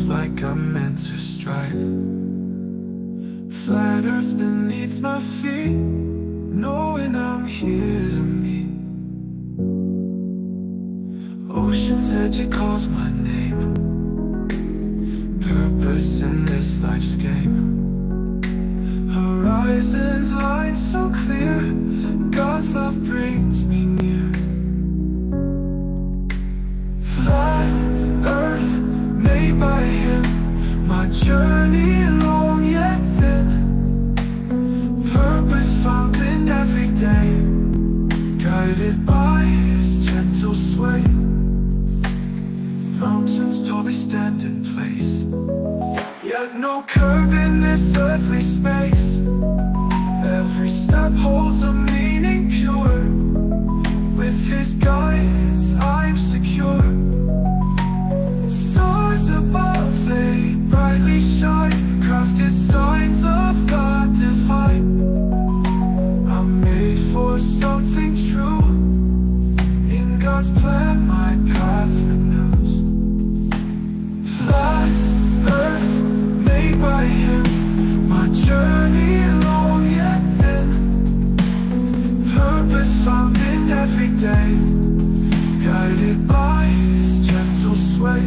feels like I'm meant to strike. Flat earth beneath my feet, knowing I'm here to meet. Ocean's edge, it calls my name. Purpose in this life's game. Horizons line so clear, God's love brings me near. Flat earth made by him, my journey long yet thin. Purpose found in every day, guided by his gentle sway. Mountains tall, they stand in place, yet no curve in this earthly space. Every step holds a meaning pure. With his guidance I'm secure. Stars above, they brightly shine, crafted signs of God divine. I'm made for something true. In God's plan my path renews. Flat earth made by him, my journey long yet thin. Purpose found in every day, guided by his gentle sway.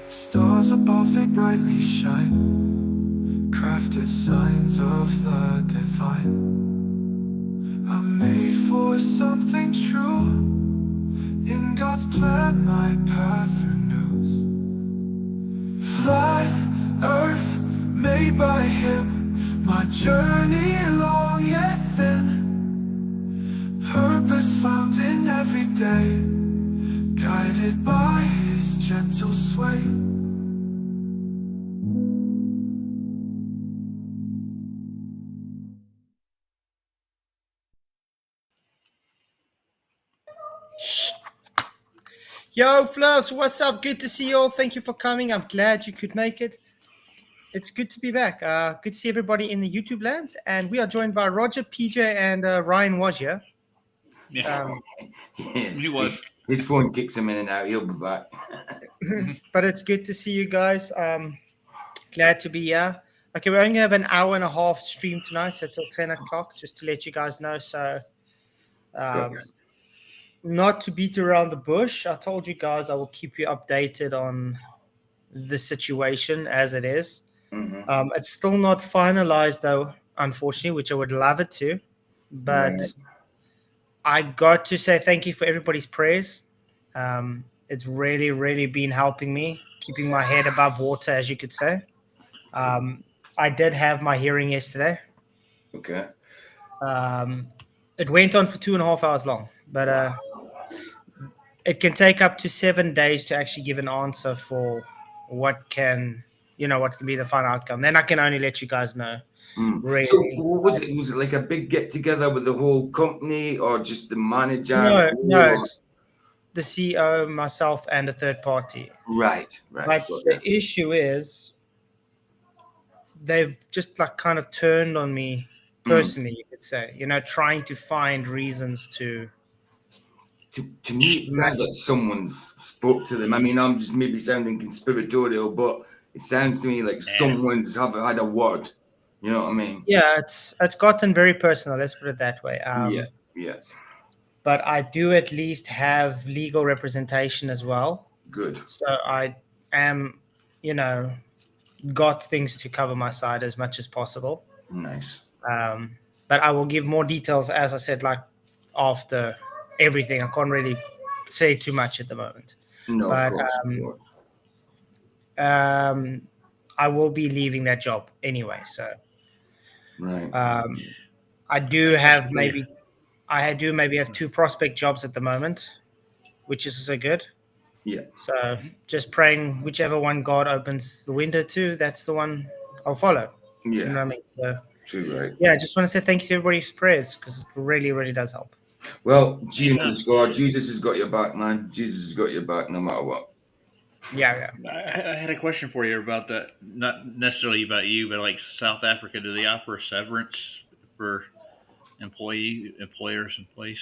Stars above, they brightly shine, crafted signs of the divine. I'm made for something true. In God's plan my path renews. Flat earth made by him, my journey long yet thin. Purpose found in every day, guided by his gentle sway. Yo, Fluffs, what's up? Good to see you all. Thank you for coming. I'm glad you could make it. It's good to be back. Good to see everybody in the YouTube land. And we are joined by Roger, PJ, and Ryan was here. Yeah, he was. His phone kicks him in and out. He'll be back. But it's good to see you guys. Glad to be here. Okay, we only have an hour and a half stream tonight, so till 10 o'clock, just to let you guys know. So, not to beat around the bush, I told you guys I will keep you updated on the situation as it is. Mm-hmm. It's still not finalized, though, unfortunately, which I would love it to. But Right. I got to say thank you for everybody's prayers. It's really, really been helping me, keeping my head above water, as you could say. I did have my hearing yesterday. Okay. It went on for 2.5 hours long, but it can take up to 7 days to actually give an answer for what can be the final outcome. Then I can only let you guys know. Really. So what was it? Was it like a big get together with the whole company, or just the manager? No, it's the CEO, myself, and a third party. Right. But the issue is they've just kind of turned on me personally, you could say, trying to find reasons to me, it sounds like someone's spoke to them. I mean, I'm just maybe sounding conspiratorial, but it sounds to me like someone's had a word. You know what I mean? Yeah, it's gotten very personal. Let's put it that way. Yeah. But I do at least have legal representation as well. Good. So I am, got things to cover my side as much as possible. Nice. But I will give more details, as I said, after everything. I can't really say too much at the moment. No, but, of course. I will be leaving that job anyway. So, right. I do have maybe have 2 prospect jobs at the moment, which is also good. Yeah. So just praying whichever one God opens the window to, that's the one I'll follow. Yeah. You know what I mean? So, true, right? Yeah, I just want to say thank you to everybody's prayers, because it really, really does help. Well, Jesus has got your back, man. Jesus has got your back no matter what. Yeah. I had a question for you about that. Not necessarily about you, but like South Africa, do they offer severance for employers, employees?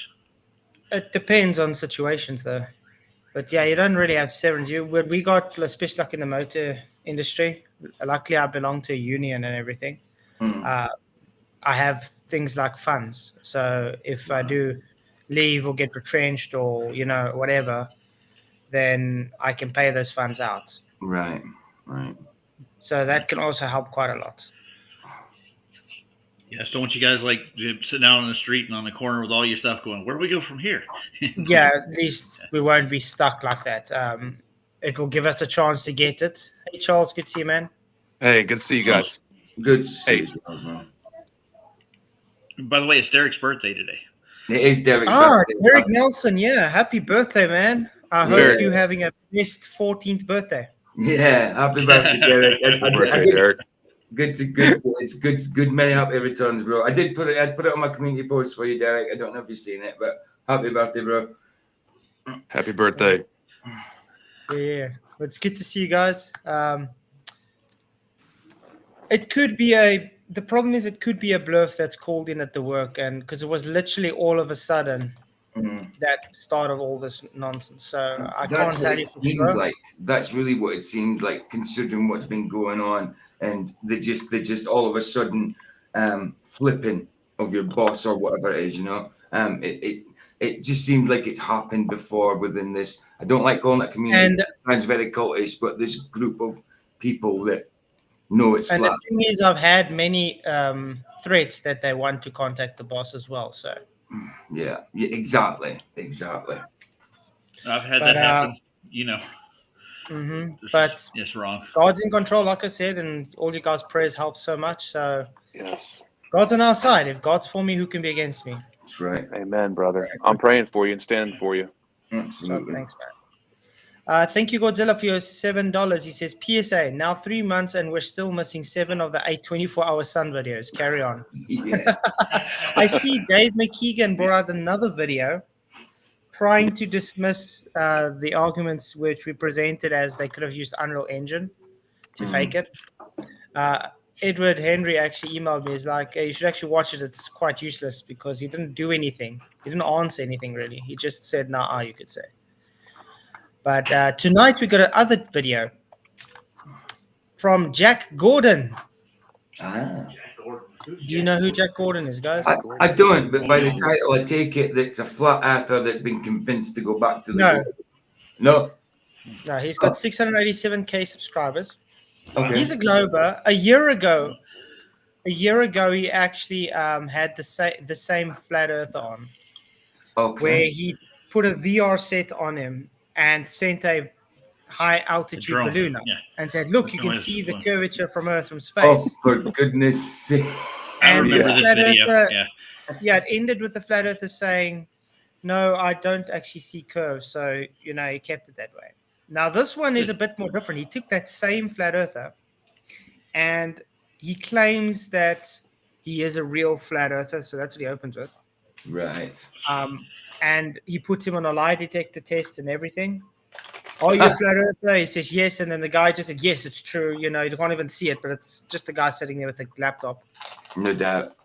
It depends on situations, though. But yeah, you don't really have severance. When we got, especially like in the motor industry, luckily I belong to a union and everything. Mm. I have things like funds. So if I do leave or get retrenched or whatever, then I can pay those funds out. Right. So that can also help quite a lot. Yes, don't you guys like sitting out on the street and on the corner with all your stuff going, where do we go from here? Yeah, at least we won't be stuck like that. It will give us a chance to get it. Hey, Charles, good to see you, man. Hey, good to see you guys. Good to see Hey. you, Charles, man. By the way, it's Derek's birthday today. It is Derek. Derek Nelson, yeah. Happy birthday, man. I hope Derek. you're having a best 14th birthday. Yeah, happy birthday, Derek. Happy birthday, Derek. Good. It's good. Many happy returns, bro. I put it on my community post for you, Derek. I don't know if you've seen it, but happy birthday, bro. Happy birthday. Yeah. It's good to see you guys. It could be the problem is it could be a bluff that's called in at the work, and because it was literally all of a sudden that started all this nonsense. So I That's can't what tell it you for seems sure. like. That's really what it seems like, considering what's been going on, and they just all of a sudden flipping of your boss or whatever it is. It just seems like it's happened before within this. I don't like calling it community. And- It sounds very cultish, but this group of people that know it's And flat. the thing is, I've had many threats that they want to contact the boss as well. So Yeah, exactly. I've had But, that happen. but It's wrong. God's in control, like I said, and all you guys' prayers help so much. So Yes. God's on our side. If God's for me, who can be against me? That's right. Amen, brother. I'm praying for you and standing for you. So Absolutely. thanks, man. Thank you, Godzilla, for your $7. He says, PSA, now 3 months and we're still missing 7 of the 8 24-hour sun videos. Carry on. Yeah. I see Dave McKeegan brought out another video trying to dismiss the arguments which we presented as they could have used Unreal Engine to fake it. Edward Henry actually emailed me. He's like, hey, you should actually watch it. It's quite useless because he didn't do anything. He didn't answer anything, really. He just said, nah, you could say. But tonight we got another video from Jack Gordon. Do you know who Jack Gordon is, guys? I don't, but by the title, I take it that it's a flat earther that's been convinced to go back to the No. No. No, he's got 687K subscribers. Okay. He's a glober. A year ago, he actually had the same flat earther on, Okay. where he put a VR set on him and sent a high altitude drone, balloon up yeah. and said, look, you can Noise see the balloon. curvature from Earth from Oh, space. for goodness sake. I And remember this this flat video. earther- Yeah. it ended with the flat earther saying, no, I don't actually see curves. So, he kept it that way. Now, this one is a bit more different. He took that same flat earther and he claims that he is a real flat earther. So that's what he opens with. Right. And he puts him on a lie detector test and everything. Are you a flat earther? He says yes. And then the guy just said, yes, it's true. You can't even see it, but it's just the guy sitting there with a laptop. No doubt.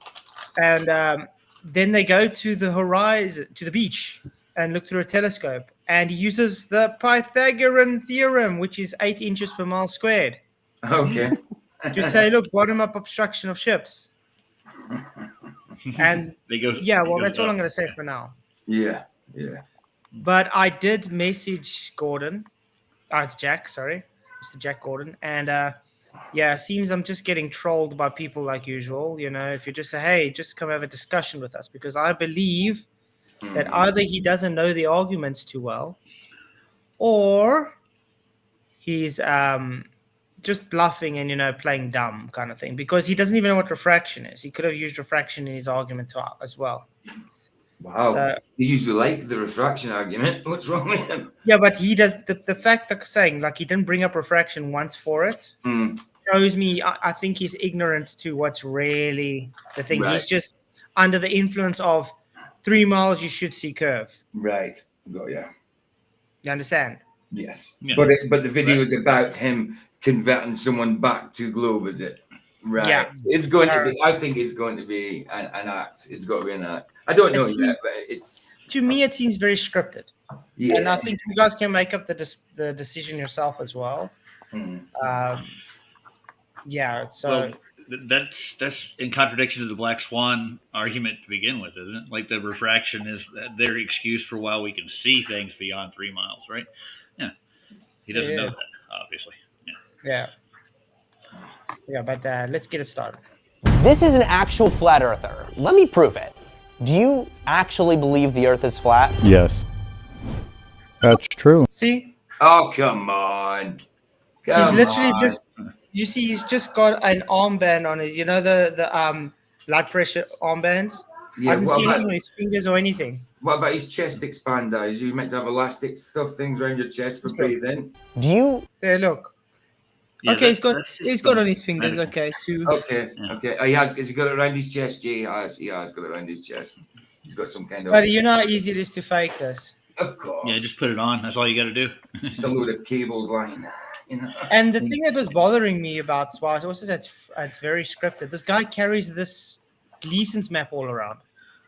And then they go to the horizon, to the beach, and look through a telescope. And he uses the Pythagorean theorem, which is 8 inches per mile squared, Okay. to say, look, bottom-up obstruction of ships. And They go, that's all I'm going to say for now. Yeah. But I did message Gordon. It's Jack, sorry. Mr. Jack Gordon. And it seems I'm just getting trolled by people like usual. If you just say, hey, just come have a discussion with us. Because I believe that either he doesn't know the arguments too well, or he's just bluffing and, playing dumb kind of thing. Because he doesn't even know what refraction is. He could have used refraction in his argument as well. Wow. So- They usually like the refraction argument. What's wrong with him? Yeah, but he does the fact that saying like he didn't bring up refraction once for it shows me I think he's ignorant to what's really the thing. Right. He's just under the influence of 3 miles you should see curve. Right. Got ya. You understand? Yes, Yeah. but the video is about him converting someone back to globe, is it? Right. Yeah. So it's going to be. I think it's going to be an act. It's got to be an act. I don't know yet, but it's. To me, it seems very scripted. Yeah. And I think you guys can make up the decision yourself as well. Mm. Yeah. So Well, that's in contradiction to the black swan argument to begin with, isn't it? Like the refraction is their excuse for why we can see things beyond 3 miles, right? Yeah, he doesn't know that, obviously. yeah. But let's get it started. This is an actual flat earther. Let me prove it. Do you actually believe the earth is flat? Yes. That's true. See, Oh come on! he's literally just. You see, he's just got an armband on it. You know the blood pressure armbands. Yeah, I didn't what see about- anything on his fingers or anything. What about his chest expander? Is you meant to have elastic stuff things around your chest for breathing? Do you There, look. Yeah, Okay, that's he's just got on his fingers. medical. Okay, two. Okay, Yeah. okay. He has. Has he got it around his chest? Yeah, he has got it around his chest. He's got some kind of. But you know how easy it is to fake this. Of course. Yeah, just put it on. That's all you got to do. Just a load of cables lying. You know. And the thing that was bothering me about Swice also that it's very scripted. This guy carries this Gleason's map all around.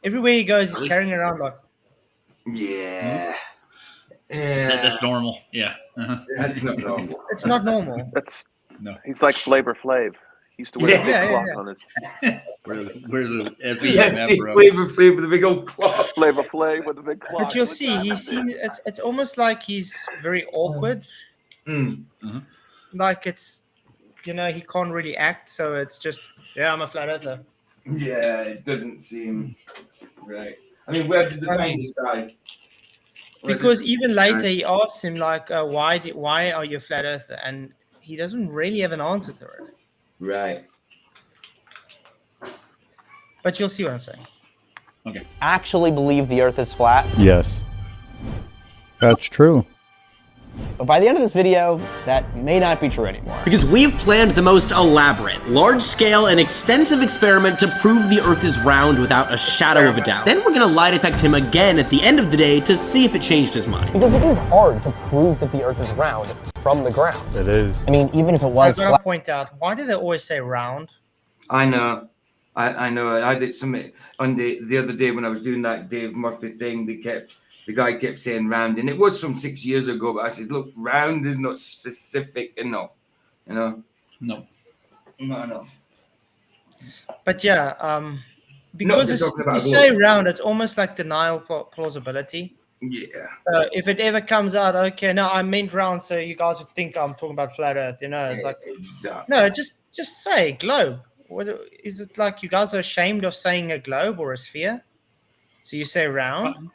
Everywhere he goes, he's carrying around like. Yeah. That's normal. Yeah. Uh-huh. That's not normal. It's not normal. That's No. he's like Flavor Flav. He used to wear a big Yeah, clock yeah. on his Where's the FE Yeah, map see, from? flavor with a big old clock. Flavor Flav with a big clock. But you'll see, he seems it's almost like he's very awkward. Mm. Like it's he can't really act, so it's just I'm a flat earther. Yeah, it doesn't seem right. I mean, where did they find this guy? Because even later he asked him like, why are you a flat earther? And he doesn't really have an answer to it. Right. But you'll see what I'm saying. actually believe the earth is flat? Yes. That's true. But by the end of this video, that may not be true anymore. Because we've planned the most elaborate, large-scale, and extensive experiment to prove the Earth is round without a shadow of a doubt. Then we're gonna lie detect him again at the end of the day to see if it changed his mind. Because it is hard to prove that the earth is round from the ground. It is. I mean, even if it I was gotta flat. point out, why do they always say round? I know. I know. I did something on the other day when I was doing that Dave Murphy thing. The guy kept saying round, and it was from 6 years ago. But I said, look, round is not specific enough. You know, No. not enough. But because they're talking about you a say globe. round, it's almost like denial plausibility. Yeah. If it ever comes out, okay, no, I meant round, so you guys would think I'm talking about flat Earth. It's like Exactly. no, just say globe. Is it like you guys are ashamed of saying a globe or a sphere? So you say round?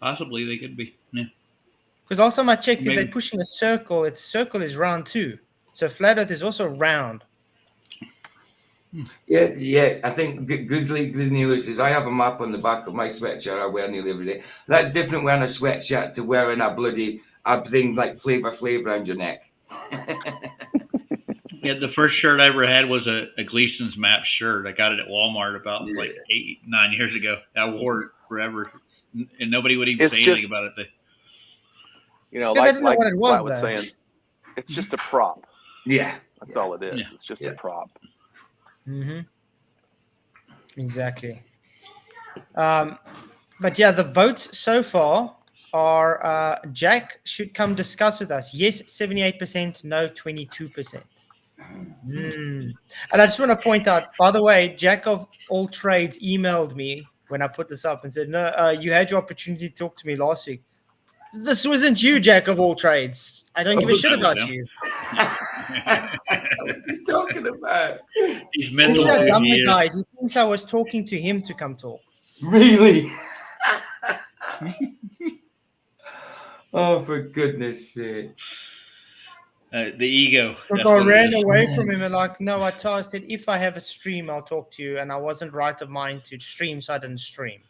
Possibly they could be. Yeah. Because last time I checked, if Maybe. they're pushing a circle, circle is round too. So flat Earth is also round. Yeah. I think Grizzly Lewis says, I have a map on the back of my sweatshirt I wear nearly every day. That's different wearing a sweatshirt to wearing a thing like Flavor around your neck. Yeah, the first shirt I ever had was a Gleason's map shirt. I got it at Walmart about like 8-9 years ago. I wore it forever, and nobody would even It's say just- anything about it. You know, Yeah, they like, didn't know like what it was, Flat was though. saying, it's just a prop. Yeah. That's all it is. Yeah. It's just Yeah. a prop. Mm-hmm. Exactly. But yeah, the votes so far are Jack should come discuss with us. Yes, 78%, no, 22%. And I just want to point out, by the way, Jack of all trades emailed me when I put this up and said, no, you had your opportunity to talk to me last week. This wasn't you, Jack of all trades. I don't give a shit about you. What's he talking about? He's This mental. is how dumb He the is. guy is. He thinks I was talking to him to come talk. Really? Oh, for goodness sake. The ego. Look, that's I what it ran is. away from him and no, I said, if I have a stream, I'll talk to you. And I wasn't right of mind to stream, so I didn't stream.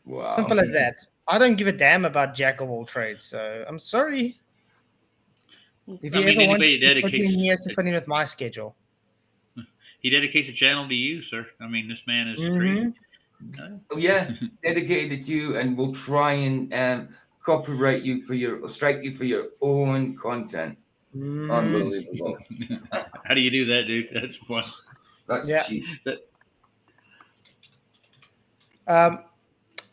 Wow. Simple as that. I don't give a damn about Jack of all trades, so I'm sorry. If I he mean, ever wants anybody to fit in, dedicates- he has to fit in with my schedule. He dedicates a channel to you, sir. I mean, this man is Mhm. crazy. Oh, yeah, dedicated to you, and we'll try and copyright you strike you for your own content. Unbelievable. How do you do that, dude? That's fun. That's Yeah. cheap. I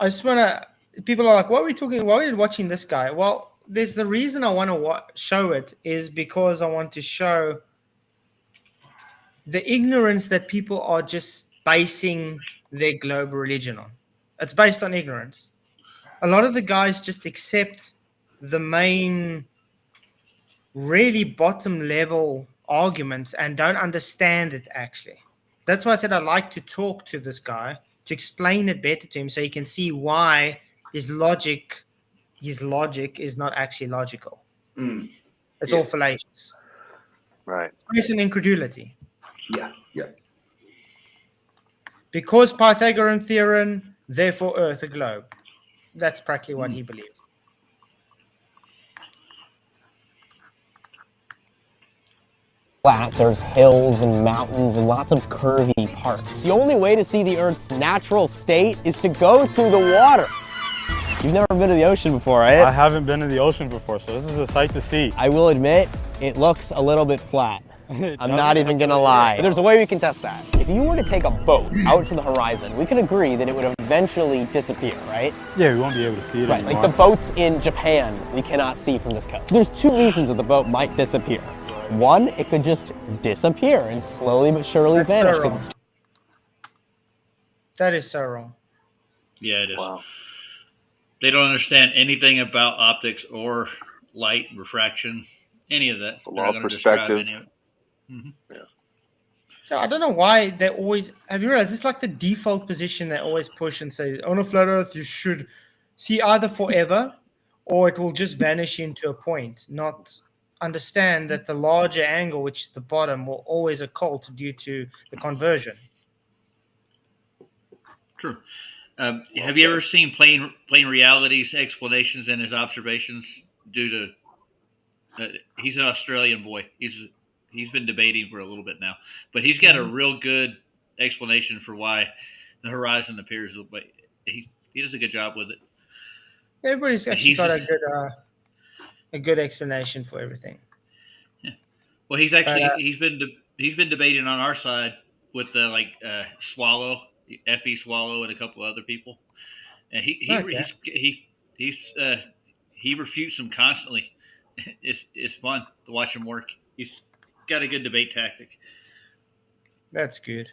just want to. People are like, "What are we talking? Why are we watching this guy?" Well, there's the reason I want to show it is because I want to show the ignorance that people are just basing their global religion on. It's based on ignorance. A lot of the guys just accept the main, really bottom level arguments and don't understand it actually. That's why I said I'd like to talk to this guy to explain it better to him so he can see why his logic is not actually logical. It's all fallacious. Right. Based on incredulity. Yeah. Because Pythagorean theorem, therefore Earth a globe. That's practically what he believes. Flat, there's hills and mountains and lots of curvy parts. The only way to see the Earth's natural state is to go through the water. You've never been to the ocean before, right? I haven't been to the ocean before, so this is a sight to see. I will admit, it looks a little bit flat. I'm not even gonna lie. But there's a way we can test that. If you were to take a boat out to the horizon, we can agree that it would eventually disappear, right? Yeah, we won't be able to see it Right, anymore. like the boats in Japan, we cannot see from this coast. There's two reasons that the boat might disappear. One, it could just disappear and slowly but surely vanish. So wrong. That is so wrong. Yeah, it is. Wow. They don't understand anything about optics or light, refraction, any of that. The They're law not of gonna describe perspective. any of it. So I don't know why they always have you realized it's like the default position they always push and say on a flat Earth you should see either forever or it will just vanish into a point. Not understand that the larger angle, which is the bottom, will always occult due to the conversion. True. Have you ever seen Plain Reality's explanations and his observations due to? He's an Australian boy. He's been debating for a little bit now, but he's got a real good explanation for why the horizon appears. But he does a good job with it. Everybody's actually got a good explanation for everything. Yeah. Well, he's been debating on our side with the Swallow, F.E. Swallow, and a couple other people, and he refutes them constantly. It's fun to watch him work. He's got a good debate tactic. That's good.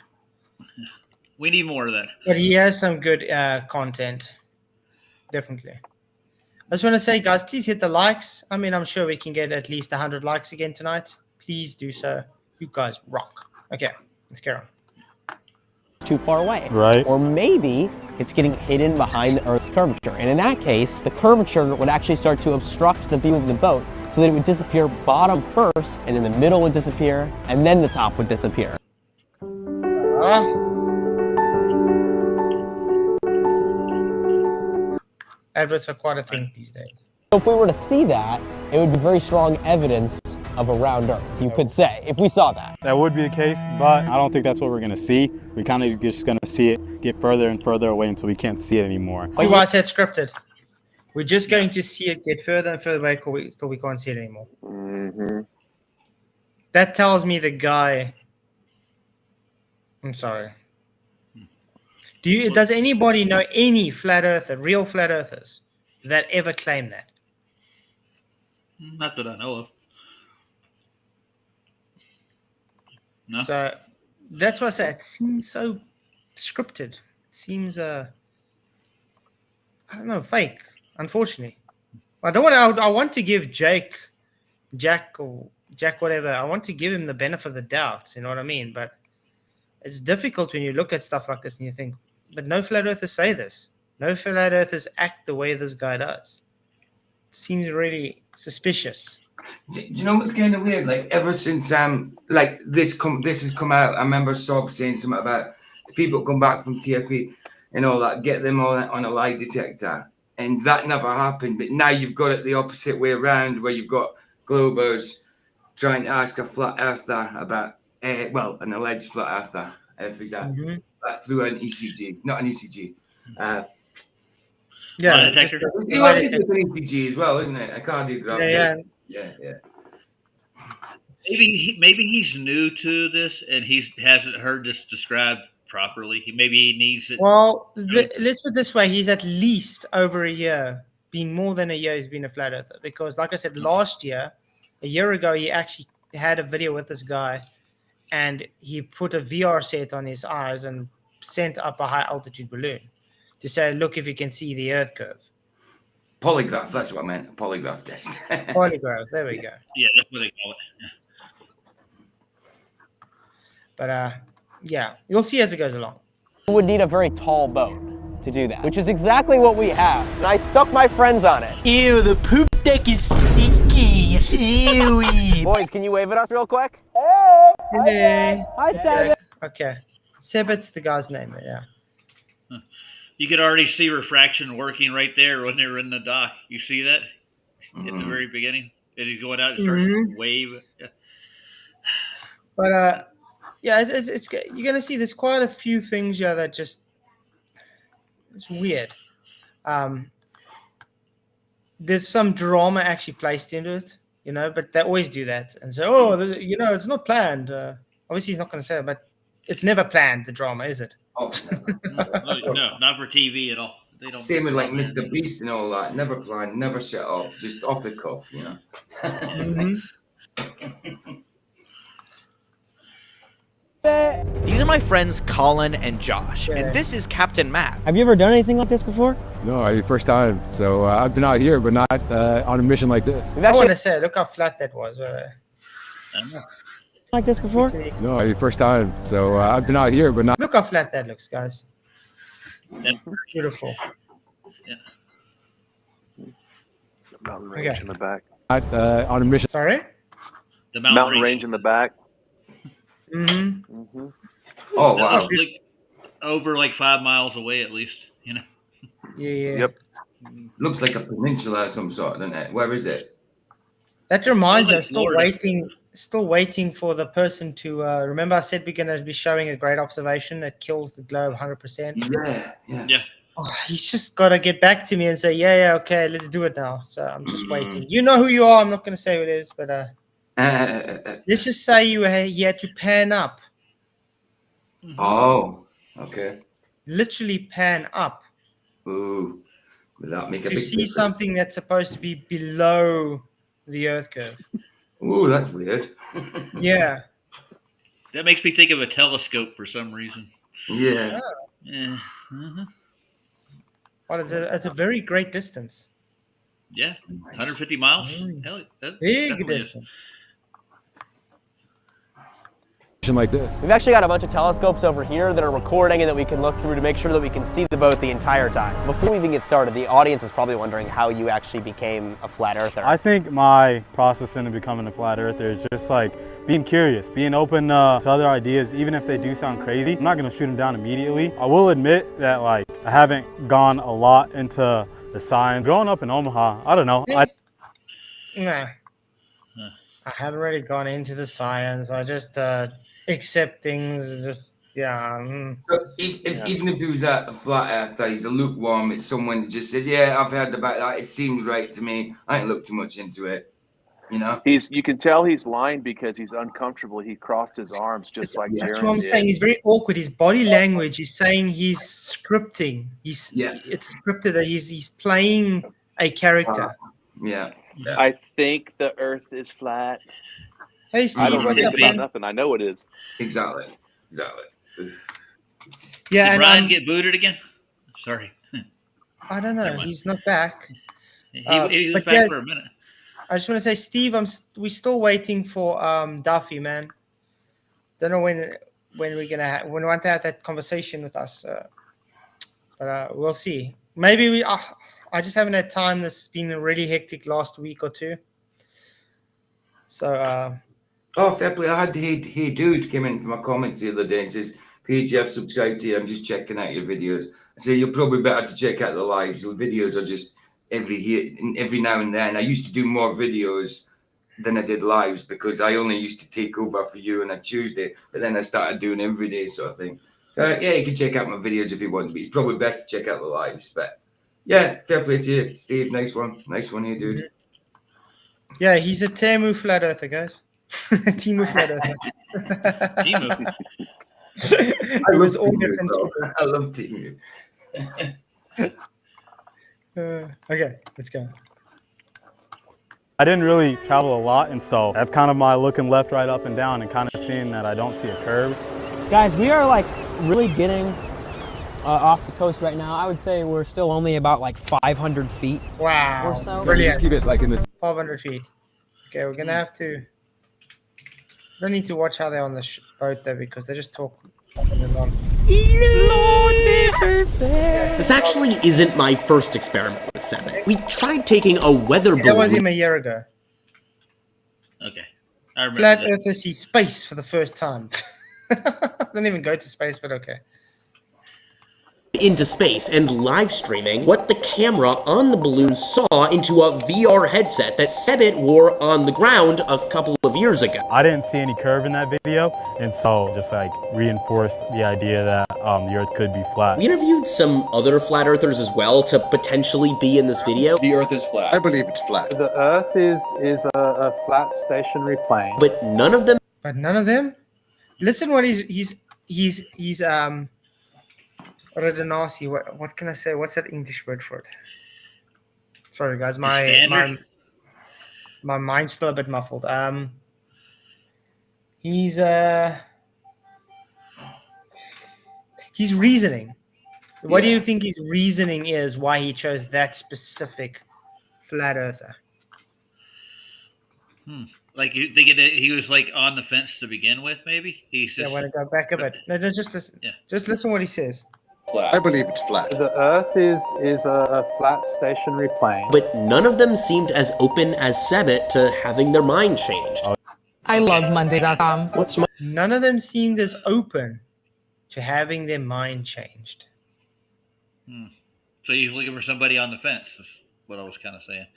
We need more of that. But he has some good content. Definitely. I just want to say, guys, please hit the likes. I mean, I'm sure we can get at least 100 likes again tonight. Please do so. You guys rock. Okay, let's carry on. Too far away. Right. Or maybe it's getting hidden behind the Earth's curvature. And in that case, the curvature would actually start to obstruct the view of the boat so that it would disappear bottom first, and then the middle would disappear, and then the top would disappear. Adverts are quite a thing these days. So if we were to see that, it would be very strong evidence of a round Earth, you could say, if we saw that. That would be the case, but I don't think that's what we're gonna see. We kind of just gonna see it get further and further away until we can't see it anymore. Like what I said, scripted. We're just going to see it get further and further away until we can't see it anymore. Mm-hmm. That tells me the guy. I'm sorry. Does anybody know any flat earther, real flat earthers, that ever claim that? Not that I know of. No. So that's why I say it seems so scripted. It seems I don't know, fake. Unfortunately, I don't want to. I want to give Jack, whatever. I want to give him the benefit of the doubt. You know what I mean? But it's difficult when you look at stuff like this and you think, but no flat earthers say this. No flat earthers act the way this guy does. It seems really suspicious. Do you know what's kind of weird? Like ever since this has come out, I remember Sob saying something about the people come back from TFE and all that, get them all on a lie detector, and that never happened. But now you've got it the opposite way around, where you've got Globers trying to ask a flat earther about an alleged flat earther if he's through an ECG, not an ECG. Yeah, detector. just a You lie know, it's detector. like an ECG as well, isn't it? A cardiograph. Yeah, Yeah. Maybe he's new to this and he hasn't heard this described properly. Maybe he needs it. Well, let's put it this way: he's at least over a year, been more than a year. He's been a flat earther because, like I said, last year, a year ago, he actually had a video with this guy, and he put a VR set on his eyes and sent up a high altitude balloon to say, "Look if you can see the Earth curve." Polygraph, that's what I meant. A polygraph test. Polygraph. There we go. Yeah, that's what they call it. But yeah, you'll see as it goes along. We would need a very tall boat to do that, which is exactly what we have. And I stuck my friends on it. Ew, the poop deck is stinky. Ew. Boys, can you wave at us real quick? Hey. Hi, Seven. Okay. Sebit's the guy's name, yeah. You could already see refraction working right there when they were in the dock. You see that in the very beginning? And he's going out and starts to wave. Yeah. But yeah, it's you're gonna see there's quite a few things here that just it's weird. There's some drama actually placed into it, you know, but they always do that and say, oh, you know, it's not planned. Obviously, he's not going to say it, but it's never planned. The drama, is it? Oh, No, not for TV at all. They don't. Same with like Mr. Beast and all that. Never planned, never set up, just off the cuff, you know. These are my friends Colin and Josh, and this is Captain Matt. Have you ever done anything like this before? No, first time. So I've been out here, but not on a mission like this. I want to say, look how flat that was. Like this before? No, first time. So I've been out here, but not. Look how flat that looks, guys. Beautiful. Mountain range in the back. Not on a mission. Sorry? The Mountain range in the back. Mm-hmm. Oh, wow. Over like 5 miles away at least, you know. Yeah. Yep. Looks like a peninsula of some sort, doesn't it? Where is it? That reminds me, Like I'm still waiting for the person to remember I said we're going to be showing a great observation that kills the globe 100%. Yeah. Oh, he's just got to get back to me and say, yeah, okay, let's do it now. So I'm just waiting. You know who you are. I'm not going to say who it is, but let's just say you had to pan up. Oh, okay. Literally pan up. Ooh, will that make a to big see difference? something that's supposed to be below the Earth curve. Ooh, that's weird. Yeah. That makes me think of a telescope for some reason. Yeah. Yeah. Well, it's a very great distance. Yeah. 150 miles. Hell, that Big definitely is. distance. Like this. We've actually got a bunch of telescopes over here that are recording and that we can look through to make sure that we can see the boat the entire time. Before we even get started, the audience is probably wondering how you actually became a flat earther. I think my process into becoming a flat earther is just like being curious, being open to other ideas, even if they do sound crazy. I'm not gonna shoot them down immediately. I will admit that like I haven't gone a lot into the science. Growing up in Omaha, I don't know. Nah. I haven't really gone into the science. I just accept things. Just So even if he was a flat earther, he's a lukewarm. It's someone that just says, "Yeah, I've heard about that. It seems right to me. I ain't looked too much into it." You know. You can tell he's lying because he's uncomfortable. He crossed his arms just like that's Jaron what I'm did. saying. He's very awkward. His body language is saying he's scripting. It's scripted. That he's playing a character. Yeah. I think the Earth is flat. Hey I Steve, don't what's think up, about man? nothing. I know it is. Exactly. Yeah, Did and Ryan get booted again? Sorry. I don't know. He's not back. He was But back yes, for a minute. I just want to say, Steve, we're still waiting for Duffy, man. Don't know when we're gonna when we want to have that conversation with us, but we'll see. Maybe I just haven't had time. This has been a really hectic last week or two. So. Oh, fair play. I had hey dude came in from my comments the other day and says, "PG, I've subscribed to you. I'm just checking out your videos." I say you're probably better to check out the lives. The videos are just every now and then. I used to do more videos than I did lives because I only used to take over for you on a Tuesday, but then I started doing every day sort of thing. So yeah, you can check out my videos if you want, but it's probably best to check out the lives. But Yeah, fair play to you, Steve. Nice one here, dude. Yeah, he's a Temu flat earther, guys. Temu flat earther. Temu. He was ordered from Temu. I love Temu. Okay, let's go. I didn't really travel a lot, and so that's kind of my looking left, right, up, and down, and kind of seeing that I don't see a curve. Guys, we are like really getting off the coast right now. I would say we're still only about like 500 feet Wow. or so. Brilliant. Just keep it like in the 500 feet. Okay, we're going to have to... We don't need to watch how they're on the boat there because they just talk nonsense. This actually isn't my first experiment with Sebit. We tried taking a weather That was balloon. him a year ago. Okay. I remember Flat that. Earthers see space for the first time. Don't even go to space, but okay. Into space and live streaming what the camera on the balloon saw into a VR headset that Sebit wore on the ground a couple of years ago. I didn't see any curve in that video, and so just like reinforced the idea that the Earth could be flat. We interviewed some other flat earthers as well to potentially be in this video. The Earth is flat. I believe it's flat. The Earth is a flat stationary plane. But none of them Listen what he's Redundancy. What can I say? What's that English word for it? Sorry, guys. My mind's still a bit muffled. He's reasoning. What do you think his reasoning is? Why he chose that specific flat earther? Like you thinking that he was like on the fence to begin with? Maybe he's just. I want to go back a bit. No, just listen. Yeah. Just listen what he says. I believe it's flat. The Earth is a flat stationary plane. But none of them seemed as open as Sebit to having their mind changed. I love Monday.com. None of them seemed as open to having their mind changed. So he's looking for somebody on the fence. That's what I was kind of saying.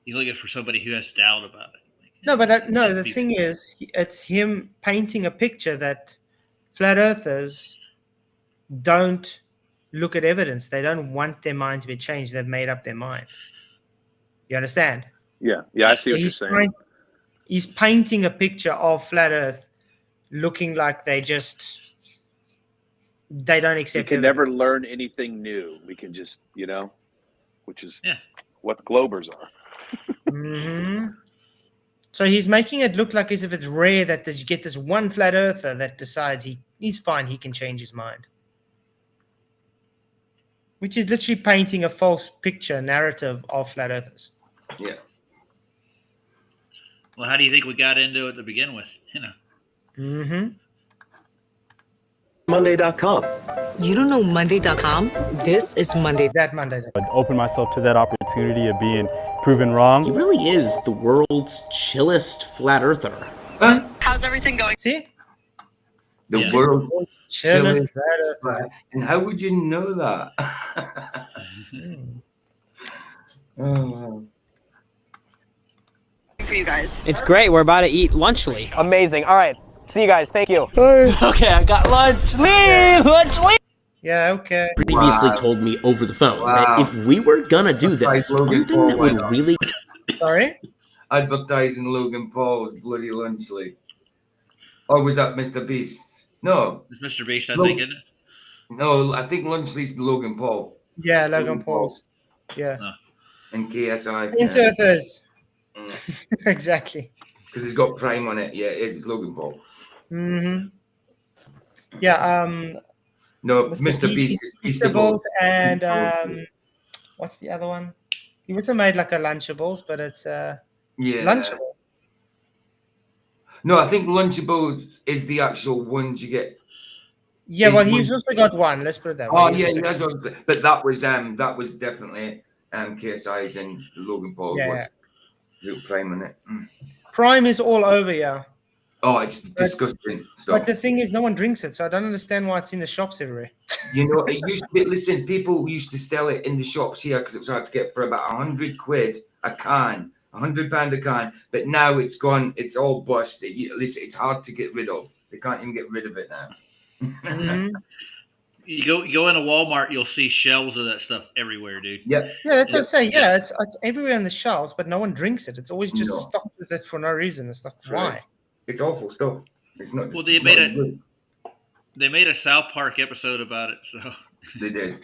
He's looking for somebody who has doubt about it. No, but the thing is, it's him painting a picture that flat earthers don't look at evidence. They don't want their mind to be changed. They've made up their mind. You understand? Yeah, I see what you're saying. He's painting a picture of flat Earth looking like they don't accept. We can never learn anything new. We can just, which is what the Globers are. So he's making it look like as if it's rare that you get this one flat earther that decides he's fine, he can change his mind. Which is literally painting a false picture, narrative of flat earthers. Yeah. Well, how do you think we got into it to begin with? Monday.com. You don't know Monday.com? This is Monday. That Monday. I'd open myself to that opportunity of being proven wrong. He really is the world's chillest flat earther. How's everything going? See? The world's chillest flat earther. And how would you know that? Oh. For you guys. It's great. We're about to eat lunchly. Amazing. All right. See you guys. Thank you. Okay, I got lunch. Lunch. Yeah, okay. Previously told me over the phone that if we were gonna do this, one thing that would really... Sorry? Advertising Logan Paul's bloody lunchly. Or was that Mr. Beast's? No. It's Mr. Beast, I think, isn't it? No, I think lunchly's Logan Paul. Yeah, Logan Paul's. Yeah. No. And KSI. Earthers. Exactly. Because it's got Prime on it. Yeah, it is. It's Logan Paul. Yeah, no, Mr. Beast is Feastables and what's the other one? He also made like a Lunchables, but it's Lunchables. No, I think Lunchables is the actual ones you get. Yeah, well, he's also got one. Let's put it that way. Oh, yeah, that's what, but that was definitely KSI's and Logan Paul's one. Yeah. There's Prime on it. Prime is all over, yeah. Oh, it's disgusting stuff. But the thing is, no one drinks it, so I don't understand why it's in the shops everywhere. It used to be, listen, people used to sell it in the shops here because it was hard to get for about £100 a can, £100 a can. But now it's gone, it's all bust. Listen, it's hard to get rid of. They can't even get rid of it now. You go into Walmart, you'll see shelves of that stuff everywhere, dude. Yep. Yeah, that's what I Yep. say. Yeah, it's everywhere on the shelves, but no one drinks it. It's always just No. stocked with it for no reason. It's like, That's why? right. It's awful stuff. It's not. Well, it's not good. they made a South Park episode about it, so They did.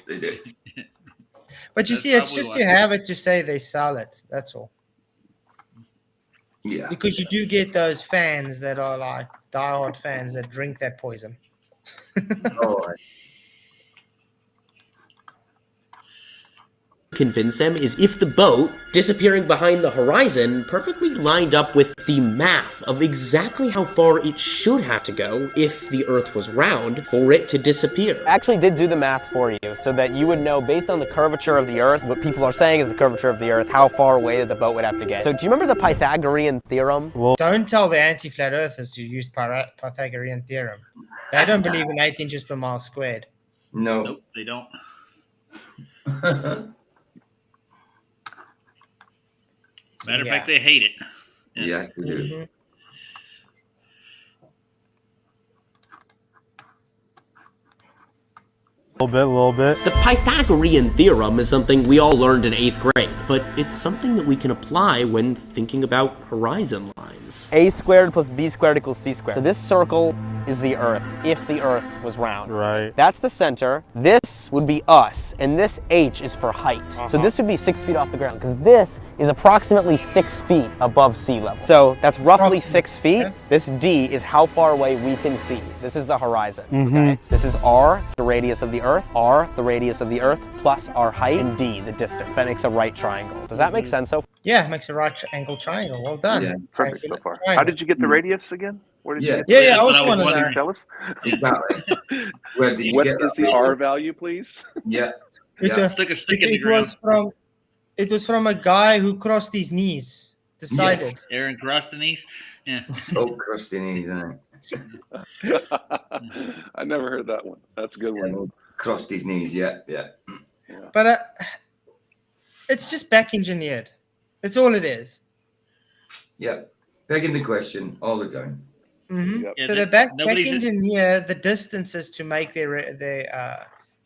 But you That's see, it's probably just why. to have it to say they sell it. That's all. Yeah. Because you do get those fans that are like diehard fans that drink that poison. Oh, Convince him is if the boat disappearing behind the horizon perfectly lined up with the math of exactly how far it should have to go if the Earth was round for it to disappear. I actually did do the math for you so that you would know, based on the curvature of the Earth, what people are saying is the curvature of the Earth, how far away the boat would have to get. So do you remember the Pythagorean theorem? Don't tell the anti-flat earthers you used Pythagorean theorem. They don't believe in 8 inches per mile squared. No. Nope, they don't. Matter of fact, they hate it. Yes, they do. Mm-hmm. A little bit. The Pythagorean theorem is something we all learned in 8th grade, but it's something that we can apply when thinking about horizon lines. A squared plus B squared equals C squared. So this circle is the Earth, if the Earth was round. Right. That's the center. This would be us, and this H is for height. So this would be 6 feet off the ground, because this is approximately 6 feet above sea level. So that's roughly 6 feet. Yeah. This D is how far away we can see. This is the horizon. Okay. This is R, the radius of the Earth, R, the radius of the Earth, plus our height, and D, the distance. That makes a right triangle. Does that make sense so far? Yeah, it makes a right angle triangle. Well done. Yeah, Perfect so far. Triangle. How did you get the radius again? Where did Yeah. you get the Yeah, radius? I was That's what wondering. wondering. Tell us. Exactly. Where did you What get is that the R radio? value, please? Yeah. It, Yeah. Stick a stick in the it ground. was from a guy who crossed his knees. Decided. Yes. Aaron Crosthenes. Yeah. So crusty knees, isn't it? I never heard that one. That's a good one. Crossed his knees. Yeah. But it's just back engineered. That's all it is. Yeah. Begging the question all the time. Mm-hmm. Yep. Yeah, So they back nobody's- engineer the distances to make their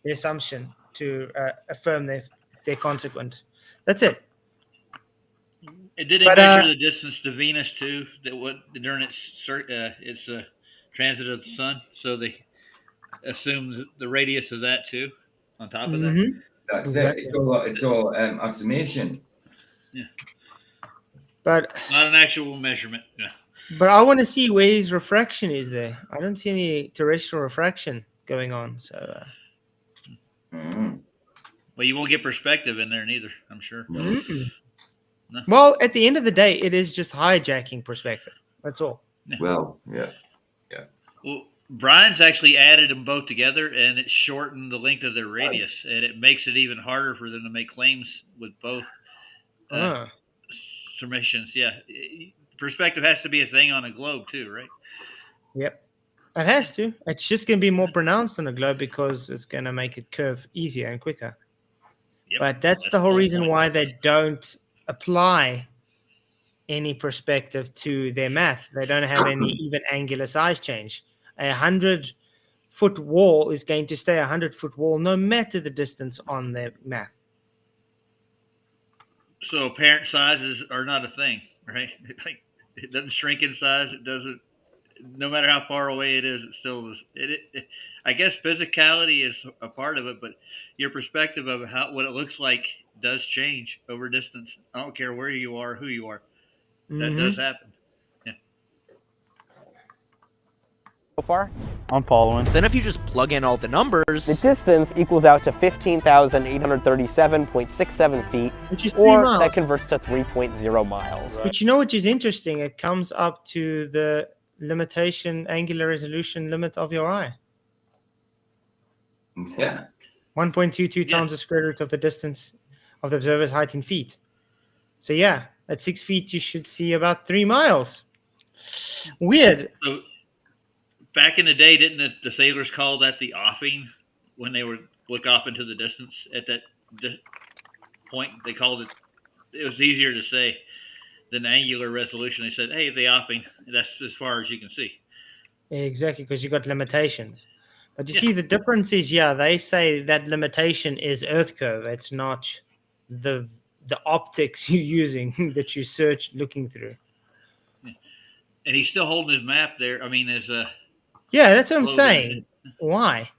assumption to affirm their consequent. That's it. It did But, measure the distance to Venus too. During its transit of the sun, so they assumed the radius of that too. On top of that, Mm-hmm. That's Exactly. it. It's all estimation. But not an actual measurement. Yeah. But I want to see where his refraction is there. I don't see any terrestrial refraction going on. So Well, you won't get perspective in there neither, I'm sure. No. Well, at the end of the day, it is just hijacking perspective. That's all. Well, yeah. Well, Brian's actually added them both together, and it shortened the length of their radius, and it makes it even harder for them to make claims with both summations. Yeah, perspective has to be a thing on a globe too, right? Yep, it has to. It's just going to be more pronounced on a globe because it's going to make it curve easier and quicker. Yep. But that's the whole reason why they don't apply any perspective to their math. They don't have any even angular size change. A 100-foot wall is going to stay a 100-foot wall no matter the distance on their math. So apparent sizes are not a thing, right? Like it doesn't shrink in size. It doesn't. No matter how far away it is, it still is. I guess physicality is a part of it, but your perspective of what it looks like does change over distance. I don't care where you are, who you are. That does happen. Yeah. So far? I'm following. So then if you just plug in all the numbers, the distance equals out to 15,837.67 feet, which is 3 or miles. that converts to 3.0 miles. But you know what is interesting? It comes up to the limitation, angular resolution limit of your eye. Yeah. 1.22 times the square root of the distance of the observer's height in feet. So yeah, at 6 feet, you should see about 3 miles. Weird. So back in the day, didn't the sailors call that the offing when they would look off into the distance at that point? They called it. It was easier to say than angular resolution. They said, "Hey, the offing. That's as far as you can see." Exactly, because you got limitations. But you see, the difference is, they say that limitation is Earth curve. It's not the optics you're using that you looking through. And he's still holding his map there. I mean, that's what I'm saying. Why?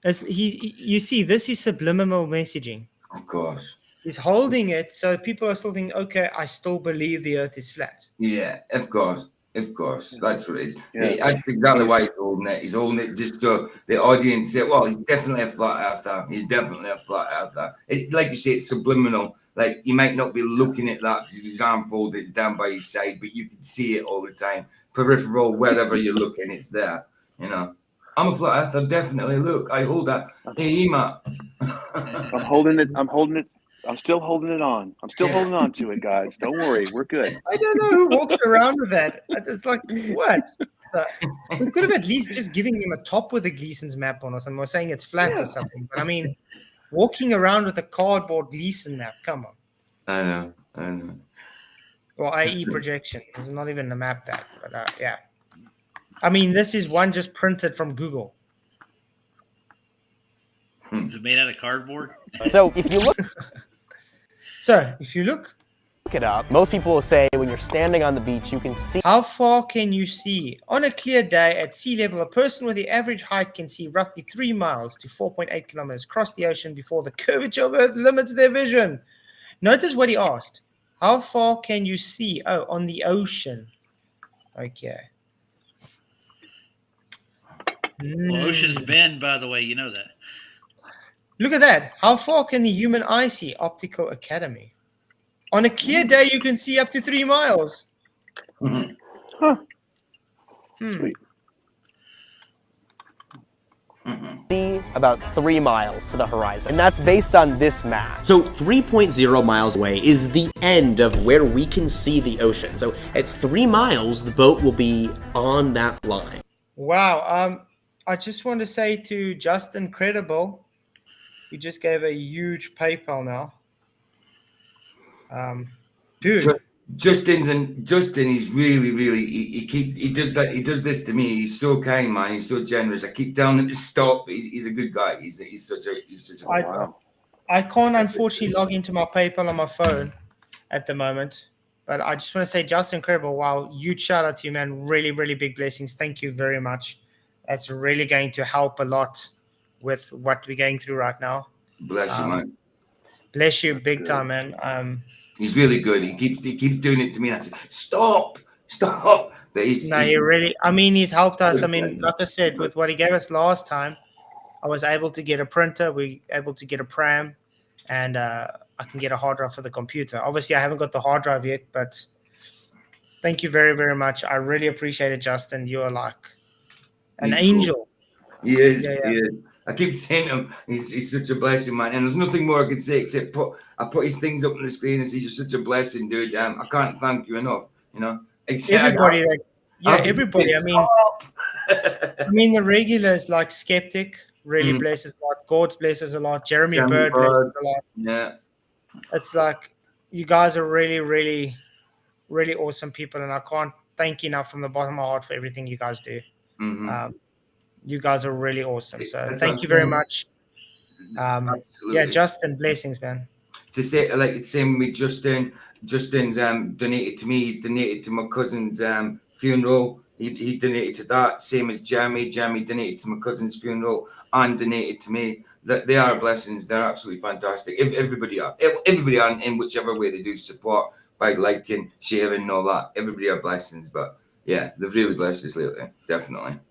You see, this is subliminal messaging. Of course. He's holding it so people are still thinking, okay, I still believe the Earth is flat. Yeah, of course. Of course. That's what it is. Yes. That's exactly why he's holding it. He's holding it just so the audience say, well, he's definitely a flat earther. He's definitely a flat earther. Like you say, it's subliminal. Like, you might not be looking at that because his arm folded down by his side, but you can see it all the time. Peripheral, wherever you're looking, it's there. You know, I'm a flat earther, definitely. Look, I hold that. Hey, Ema. I'm holding it. I'm still holding it on. I'm still holding on to it, guys. Don't worry. We're good. I don't know who walks around with that. It's like, what? We could have at least just given him a top with a Gleason's map on or something, or saying it's flat or something. But I mean, walking around with a cardboard Gleason map, come on. I know. Or IE projection. It's not even a map that, but yeah. I mean, this is one just printed from Google. Is it made out of cardboard? So if you look it up, most people will say when you're standing on the beach, you can see. How far can you see? On a clear day at sea level, a person with the average height can see roughly 3 miles to 4.8 kilometers across the ocean before the curvature of Earth limits their vision. Notice what he asked. How far can you see? Oh, on the ocean. Okay. Well, oceans bend, by the way. You know that. Look at that. How far can the human eye see? Optical Academy. On a clear day, you can see up to 3 miles. Huh. Sweet. See about 3 miles to the horizon, and that's based on this map. So 3.0 miles away is the end of where we can see the ocean. So at 3 miles, the boat will be on that line. Wow. I just want to say to Justin Credible, we just gave a huge PayPal now. Dude. Justin is really he does this to me. He's so kind, man. He's so generous. I keep telling him to stop. He's a good guy. He's such a wow. I can't unfortunately log into my PayPal on my phone at the moment, but I just want to say, Justin Credible, wow, huge shout out to you, man. Really big blessings. Thank you very much. That's really going to help a lot with what we're going through right now. Bless you, man. Bless you. That's big good. Time, man. He's really good. He keeps doing it to me. And I say, stop. But he's helped us. I mean, like I said, with what he gave us last time, I was able to get a printer. We able to get a pram, and I can get a hard drive for the computer. Obviously, I haven't got the hard drive yet, but thank you very much. I really appreciate it, Justin. You are like an angel. Cool. He is. He is. I keep saying to him, he's such a blessing, man. And there's nothing more I can say except I put his things up on the screen and say, you're such a blessing, dude. I can't thank you enough, you know. Everybody. I mean, the regulars like Skeptic really blesses a lot. Gord's blesses a lot. Jeremy Bird blesses a lot. Yeah. It's like you guys are really awesome people, and I can't thank you enough from the bottom of my heart for everything you guys do. Mm-hmm. You guys are really awesome. So thank you very much. Yeah, Justin, blessings, man. To say like it's same with Justin. Justin's donated to me. He's donated to my cousin's funeral. He donated to that. Same as Jeremy. Jeremy donated to my cousin's funeral and donated to me. That they are blessings. They're absolutely fantastic. Everybody are in whichever way they do support by liking, sharing, and all that. Everybody are blessings. But yeah, they've really blessed us lately. Definitely.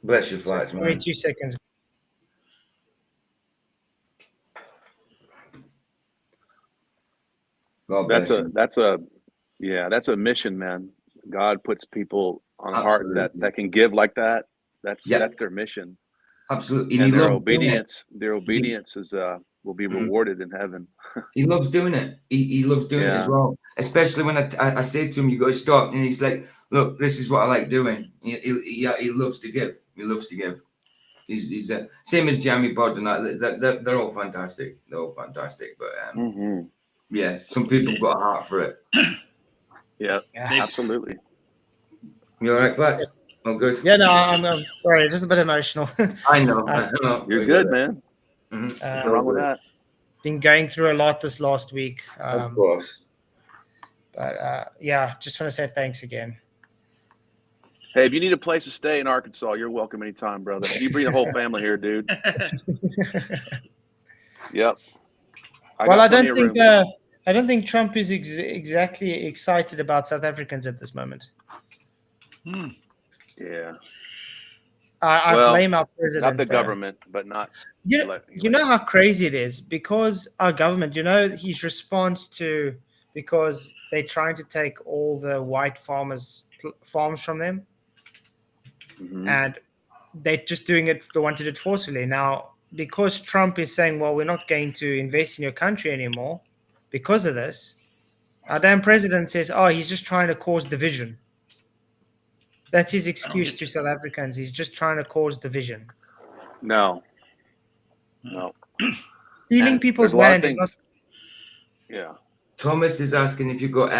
Bless your flights, man. Wait 2 seconds. That's a mission, man. God puts people on heart that can give like that. That's their mission. Absolutely. And their obedience is will be rewarded in heaven. He loves doing it. He loves doing it as well. Especially when I say to him, you got to stop. And he's like, look, this is what I like doing. He loves to give. He loves to give. He's same as Jeremy Bird and that. They're all fantastic. They're all fantastic. But yeah, some people got a heart for it. Yeah, absolutely. You all right, Flats? Oh, good. Yeah, no, I'm sorry, just a bit emotional. I know. You're good, man. Mm-hmm. Nothing wrong with that. Been going through a lot this last week. Of course. But yeah, just want to say thanks again. Hey, if you need a place to stay in Arkansas, you're welcome anytime, brother. You bring the whole family here, dude. Yep. I don't think Trump is exactly excited about South Africans at this moment. Yeah. I blame our president. Not the government, but not. You know how crazy it is, because our government, his response to, because they're trying to take all the white farms from them, and they're just doing it. They wanted it forcefully. Now, because Trump is saying, well, we're not going to invest in your country anymore because of this, our damn president says, oh, he's just trying to cause division. That's his excuse to South Africans. He's just trying to cause division. No. Stealing people's land is not. Yeah. Thomas is asking if you got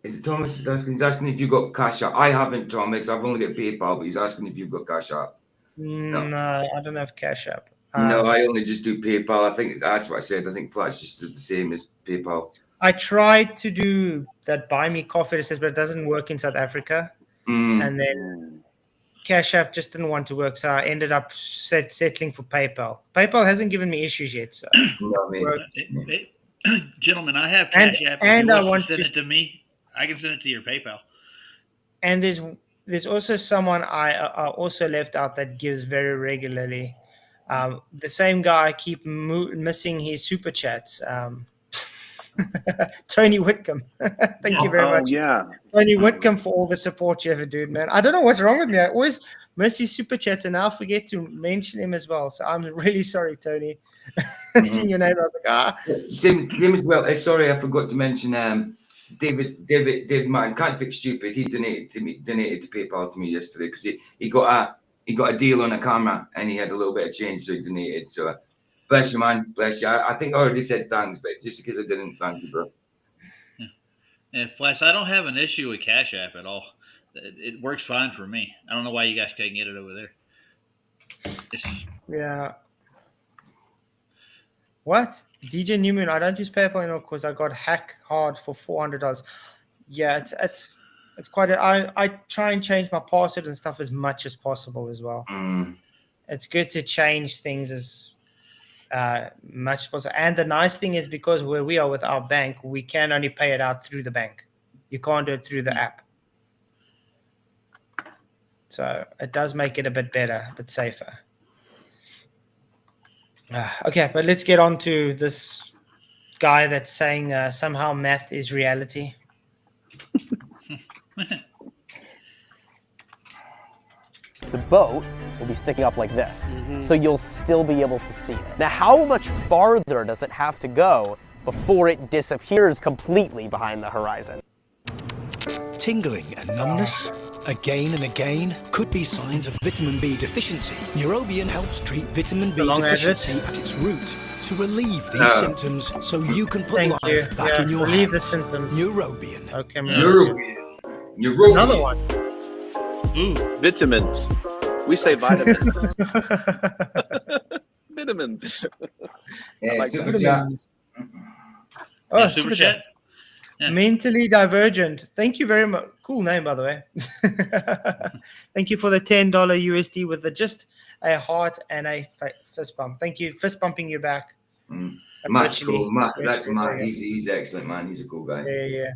is it Thomas is asking? He's asking if you got Cash App. I haven't, Thomas. I've only got PayPal, but he's asking if you've got Cash App. No, I don't have Cash App. No, I only just do PayPal. I think that's what I said. I think Flats just does the same as PayPal. I tried to do that buy me coffee, but it doesn't work in South Africa. And then Cash App just didn't want to work, so I ended up settling for PayPal. PayPal hasn't given me issues yet. So. Gentlemen, I have Cash App. If you want to send it to me, I can send it to your PayPal. And there's also someone I also left out that gives very regularly. The same guy, I keep missing his super chats. Tony Whitcomb. Thank you very much. Yeah. Tony Whitcomb, for all the support you ever do, man. I don't know what's wrong with me. I always miss his super chats and now forget to mention him as well. So I'm really sorry, Tony. Seeing your name, I was like, Same as well. Sorry, I forgot to mention David Martin, Can't Fix Stupid. He donated to PayPal to me yesterday because he got a deal on a camera and he had a little bit of change, so he donated. So bless you, man. Bless you. I think I already said thanks, but just because I didn't, thank you, bro. Yeah, Flash, I don't have an issue with Cash App at all. It works fine for me. I don't know why you guys can't get it over there. Yeah. What? DJ Newman, I don't use PayPal anymore because I got hacked hard for $400. Yeah, it's quite I try and change my password and stuff as much as possible as well. It's good to change things as much as possible. And the nice thing is, because where we are with our bank, we can only pay it out through the bank. You can't do it through the app. So it does make it a bit better, a bit safer. Okay, but let's get on to this guy that's saying somehow math is reality. The boat will be sticking up like this, so you'll still be able to see it. Now, how much farther does it have to go before it disappears completely behind the horizon? Tingling and numbness, again and again, could be signs of vitamin B deficiency. Neurobion helps treat vitamin B deficiency at its root to relieve these symptoms, so you can put life back in your hands. Relieve the symptoms. Neurobion. Okay, Neurobion. Another one. Vitamins. We say vitamins. Vitamins. Yeah, like super vitamins. Oh, yeah, super chat. Yeah. Mentally Divergent. Thank you very much. Cool name, by the way. Thank you for the $10 USD with just a heart and a fist bump. Thank you. Fist bumping you back. Matt's cool. Matt, that's Matt. He's excellent, man. He's a cool guy. Yeah.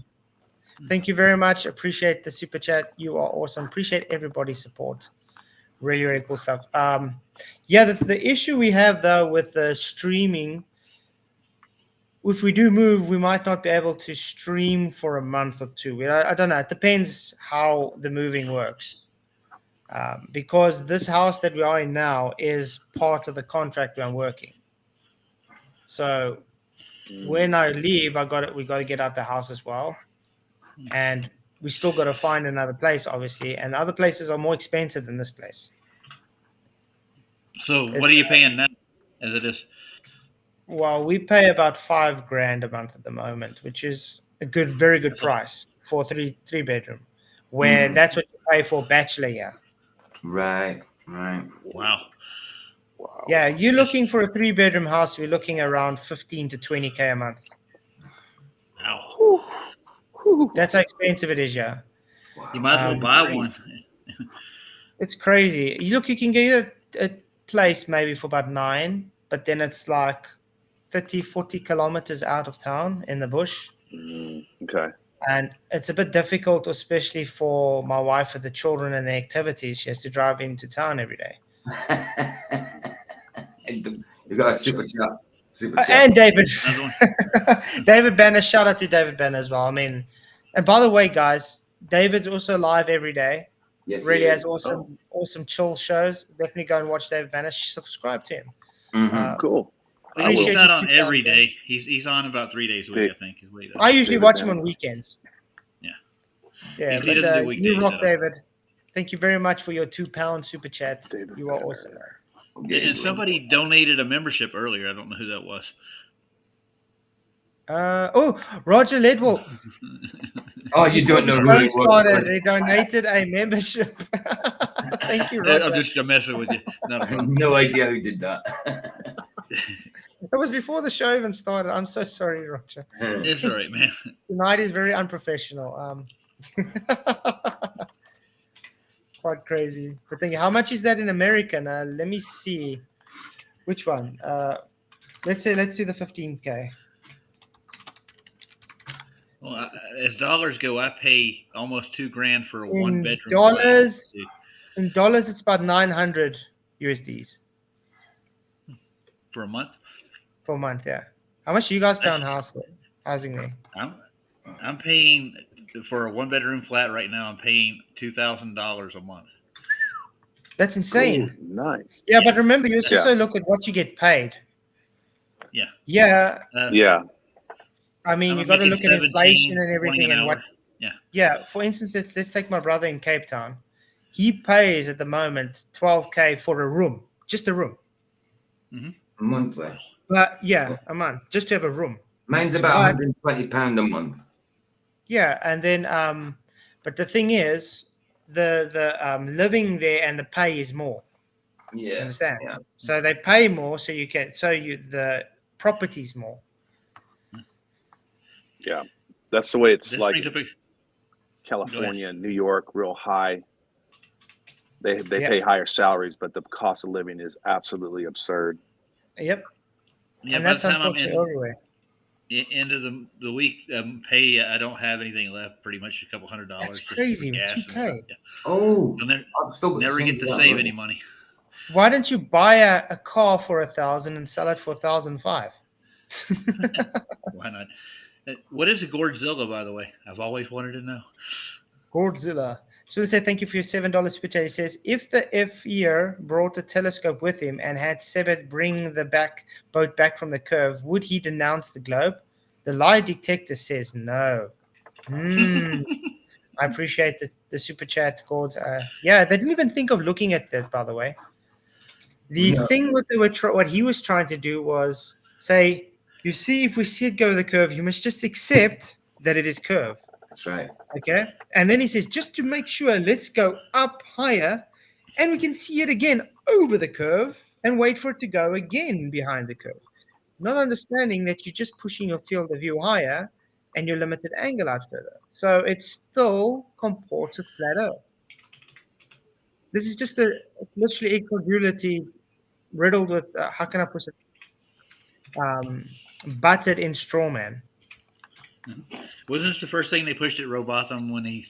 Thank you very much. Appreciate the super chat. You are awesome. Appreciate everybody's support. Really, really cool stuff. The issue we have, though, with the streaming, if we do move, we might not be able to stream for a month or two. I don't know. It depends how the moving works. Because this house that we are in now is part of the contract where I'm working. So when I leave, we got to get out the house as well. And we still got to find another place, obviously. And other places are more expensive than this place. So what are you paying now as it is? Well, we pay about $5,000 a month at the moment, which is a very good price for three bedroom. where that's what you pay for bachelor here. Right. Wow. Yeah, you're looking for a 3-bedroom house. We're looking around 15 to 20K a month. Wow. That's how expensive it is, yeah. You might as well buy one. It's crazy. You can get a place maybe for about 9, but then it's like 30, 40 kilometers out of town in the bush. Okay. And it's a bit difficult, especially for my wife with the children and the activities. She has to drive into town every day. You got a super chat. And David. David Banner. Shout out to David Banner as well. I mean, and by the way, guys, David's also live every day. Yes, really he has is. awesome chill shows. Definitely go and watch David Banner. Subscribe to him. Cool. He's not on every day. He's on about 3 days a week, I think. I usually watch him on weekends. Yeah, but you rock, David. Thank you very much for your £2 super chat. You are awesome. And somebody donated a membership earlier. I don't know who that was. Roger Ledwell. Oh, you don't know who he was. They donated a membership. Thank you, Roger. I'm just messing with you. I have no idea who did that. That was before the show even started. I'm so sorry, Roger. It's all right, man. Tonight is very unprofessional. Quite crazy. But thinking, how much is that in American? Let me see. Which one? Let's do the 15K. Well, as dollars go, I pay almost $2,000 for a one-bedroom. In dollars, it's about 900 USDs for a month. For a month, yeah. How much do you guys pay on housing there? I'm paying for a one-bedroom flat right now. I'm paying $2,000 a month. That's insane. Ooh, nice. Yeah, but remember, you also look at what you get paid. Yeah. Yeah. I mean, you got to look at inflation and everything and what. Yeah. For instance, let's take my brother in Cape Town. He pays at the moment 12K for a room, just a room. Monthly. But a month, just to have a room. Mine's about £120 a month. Yeah, and then but the thing is, the living there and the pay is more. Yeah. You understand? Yeah. So they pay more, so the property's more. Yeah, that's the way it's like California and New York, real high. They pay higher salaries, but the cost of living is absolutely absurd. Yep. Yeah, and that's unfortunately everywhere. End of the week pay, I don't have anything left. Pretty much a couple $100. That's crazy. With 2K. Oh, never get to save any money. Why don't you buy a car for $1,000 and sell it for $1,500? Why not? What is a Gourdzilla, by the way? I've always wanted to know. Gourdzilla. So let's say thank you for your $7 super chat. He says, if the F-year brought a telescope with him and had Sebet bring the boat back from the curve, would he denounce the globe? The lie detector says no. I appreciate the super chat, Gord. They didn't even think of looking at that, by the way. The thing what he was trying to do was say, you see, if we see it go the curve, you must just accept that it is curved. That's right. Okay. And then he says, just to make sure, let's go up higher and we can see it again over the curve and wait for it to go again behind the curve. Not understanding that you're just pushing your field of view higher and your limited angle out further. So it still comports with flat Earth. This is just literally incongruity riddled with, how can I put it? Buttered in straw man. Wasn't this the first thing they pushed at Robotham when he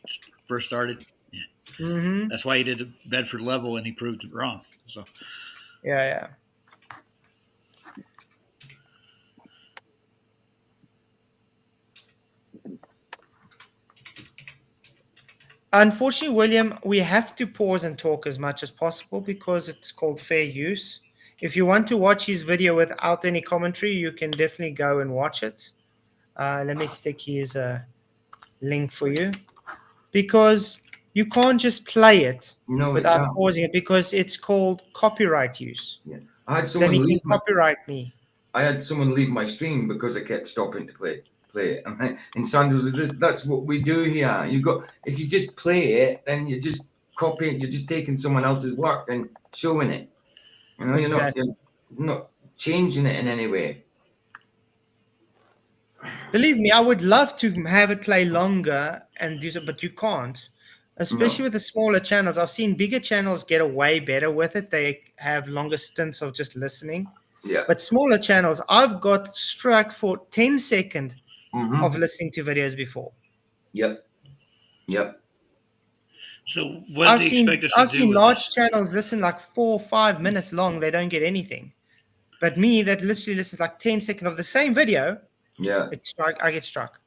first started? Yeah. Mm-hmm. That's why he did Bedford level and he proved it wrong. So. Yeah. Unfortunately, William, we have to pause and talk as much as possible because it's called fair use. If you want to watch his video without any commentary, you can definitely go and watch it. Let me stick his link for you. Because you can't just play it without pausing it because it's called copyright use. Yeah. I had someone copyright me. I had someone leave my stream because I kept stopping to play play it. And Sanders, that's what we do here. If you just play it, then you're just copying. You're just taking someone else's work and showing it. You know, Exactly. you're not changing it in any way. Believe me, I would love to have it play longer and do so, but you can't. Especially with the smaller channels. I've seen bigger channels get away better with it. They have longer stints of just listening. Yeah. But smaller channels, I've got struck for 10 seconds of listening to videos before. Yep. So what do you expect us to do? I've seen large channels listen like 4 or 5 minutes long. They don't get anything. But me, that literally listens like 10 seconds of the same video. Yeah. I get struck.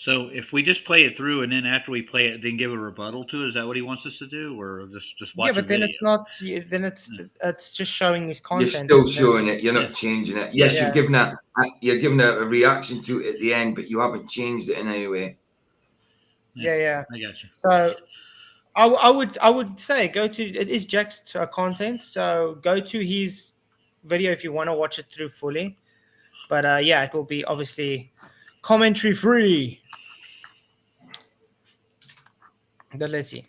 So if we just play it through and then after we play it, then give a rebuttal to it, is that what he wants us to do, or just watch? Yeah, but then it's not. Then it's just showing his content. You're still showing it. You're not changing it. Yes, you're giving a reaction to it at the end, but you haven't changed it in any way. Yeah. I got you. So I would say it is Jack's content. So go to his video if you want to watch it through fully. But it will be obviously commentary free. But let's see.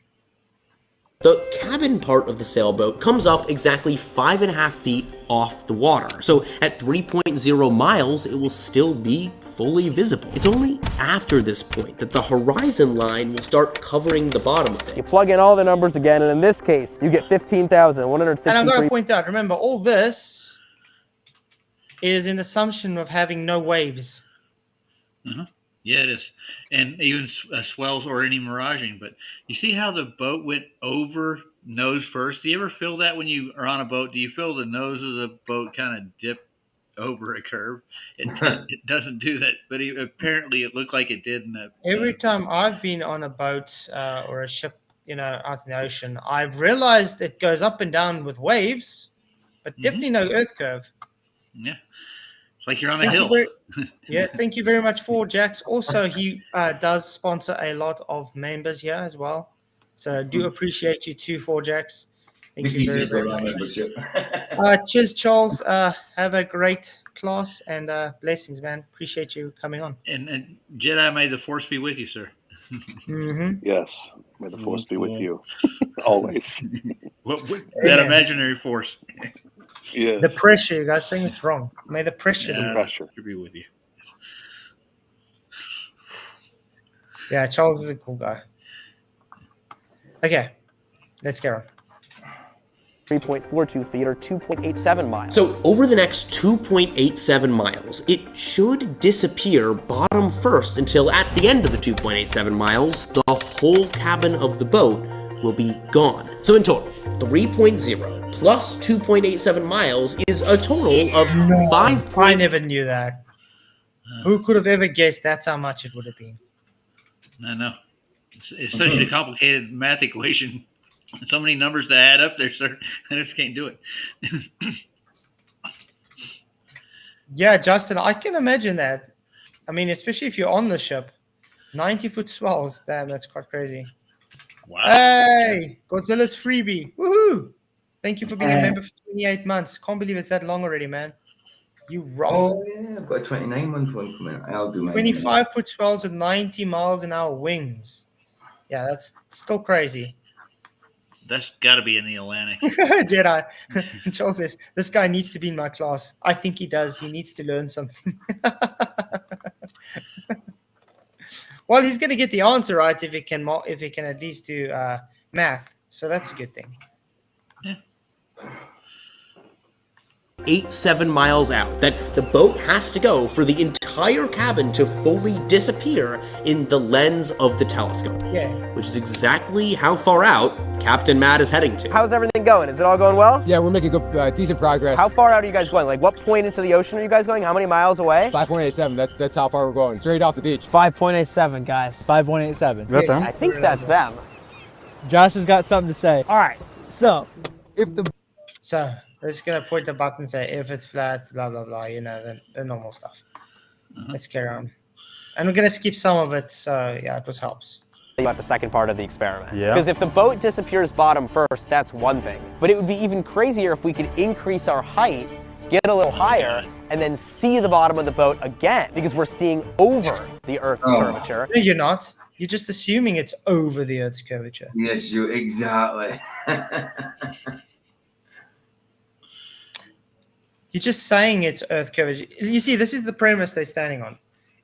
The cabin part of the sailboat comes up exactly 5.5 feet off the water. So at 3.0 miles, it will still be fully visible. It's only after this point that the horizon line will start covering the bottom of it. You plug in all the numbers again, and in this case, you get 15,163. And I'm going to point out, remember, all this is an assumption of having no waves. Yeah, it is. And even swells or any miraging. But you see how the boat went over nose first? Do you ever feel that when you are on a boat? Do you feel the nose of the boat kind of dip over a curve? It doesn't do that. But apparently it looked like it did in that. Every time I've been on a boat or a ship, out in the ocean, I've realized it goes up and down with waves, but definitely no earth curve. Yeah. It's like you're on a hill. Thank you very much for Jax. Also, he does sponsor a lot of members here as well. So do appreciate you too, for Jax. Thank you very much. Cheers, Charles. Have a great class and blessings, man. Appreciate you coming on. And Jedi, may the force be with you, sir. Yes, may the force be with you always. That imaginary force. Yes. The pressure, you guys saying it's wrong. May the pressure be with you. Yeah, Charles is a cool guy. Okay, let's go on. 3.42 feet or 2.87 miles. So over the next 2.87 miles, it should disappear bottom first until at the end of the 2.87 miles, the whole cabin of the boat will be gone. So in total, 3.0 plus 2.87 miles is a total of 5. I never knew that. Who could have ever guessed that's how much it would have been? I know. It's such a complicated math equation. So many numbers to add up there, sir. I just can't do it. Yeah, Justin, I can imagine that. I mean, especially if you're on the ship. 90-foot swells. Damn, that's quite crazy. Wow. Hey, Godzilla's freebie. Woohoo! Thank you for being a member for 28 months. Can't believe it's that long already, man. You rock. Oh, yeah, I've got a 29-month one coming. I'll do my 25-foot swells with 90 miles an hour wings. Yeah, that's still crazy. That's got to be in the Atlantic. Jedi. And Charles says, this guy needs to be in my class. I think he does. He needs to learn something. Well, he's going to get the answer right if he can at least do math. So that's a good thing. 7 miles out that the boat has to go for the entire cabin to fully disappear in the lens of the telescope. Yeah. Which is exactly how far out Captain Matt is heading to. How's everything going? Is it all going well? Yeah, we're making good, decent progress. How far out are you guys going? Like, what point into the ocean are you guys going? How many miles away? 5.87. That's how far we're going. Straight off the beach. 5.87, guys. 5.87. Is that them? I think that's them. Josh has got something to say. All right. So, So, we're just going to point the button and say, if it's flat, blah, blah, blah, the normal stuff. Let's carry on. And we're going to skip some of it, so yeah, it just helps. About the second part of the experiment. Yeah. Because if the boat disappears bottom first, that's one thing. But it would be even crazier if we could increase our height get a little higher, and then see the bottom of the boat again, because we're seeing over the Earth's curvature. No, you're not. You're just assuming it's over the Earth's curvature. Yes, you exactly. You're just saying it's Earth curvature. You see, this is the premise they're standing on.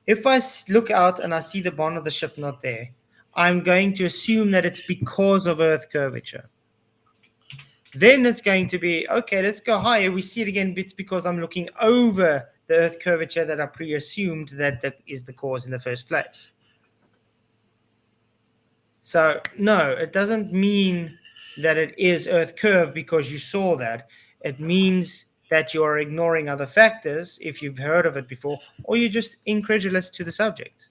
If I look out and I see the bottom of the ship not there, I'm going to assume that it's because of Earth curvature. Then it's going to be, okay, let's go higher. We see it again. It's because I'm looking over the Earth curvature that I pre-assumed that is the cause in the first place. So, no, it doesn't mean that it is Earth curve because you saw that. It means that you are ignoring other factors if you've heard of it before, or you're just incredulous to the subject.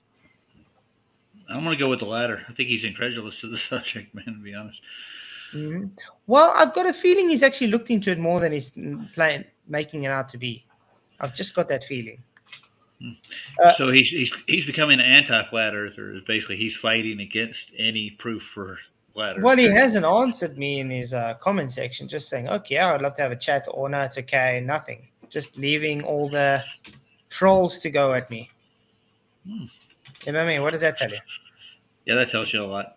I'm going to go with the latter. I think he's incredulous to the subject, man, to be honest. Mm-hmm. Well, I've got a feeling he's actually looked into it more than he's making it out to be. I've just got that feeling. So he's becoming an anti-flat earther. Basically, he's fighting against any proof for flat earth. Well, he hasn't answered me in his comment section, just saying, okay, I would love to have a chat, or no, it's okay, nothing. Just leaving all the trolls to go at me. You know what I mean? What does that tell you? Yeah, that tells you a lot.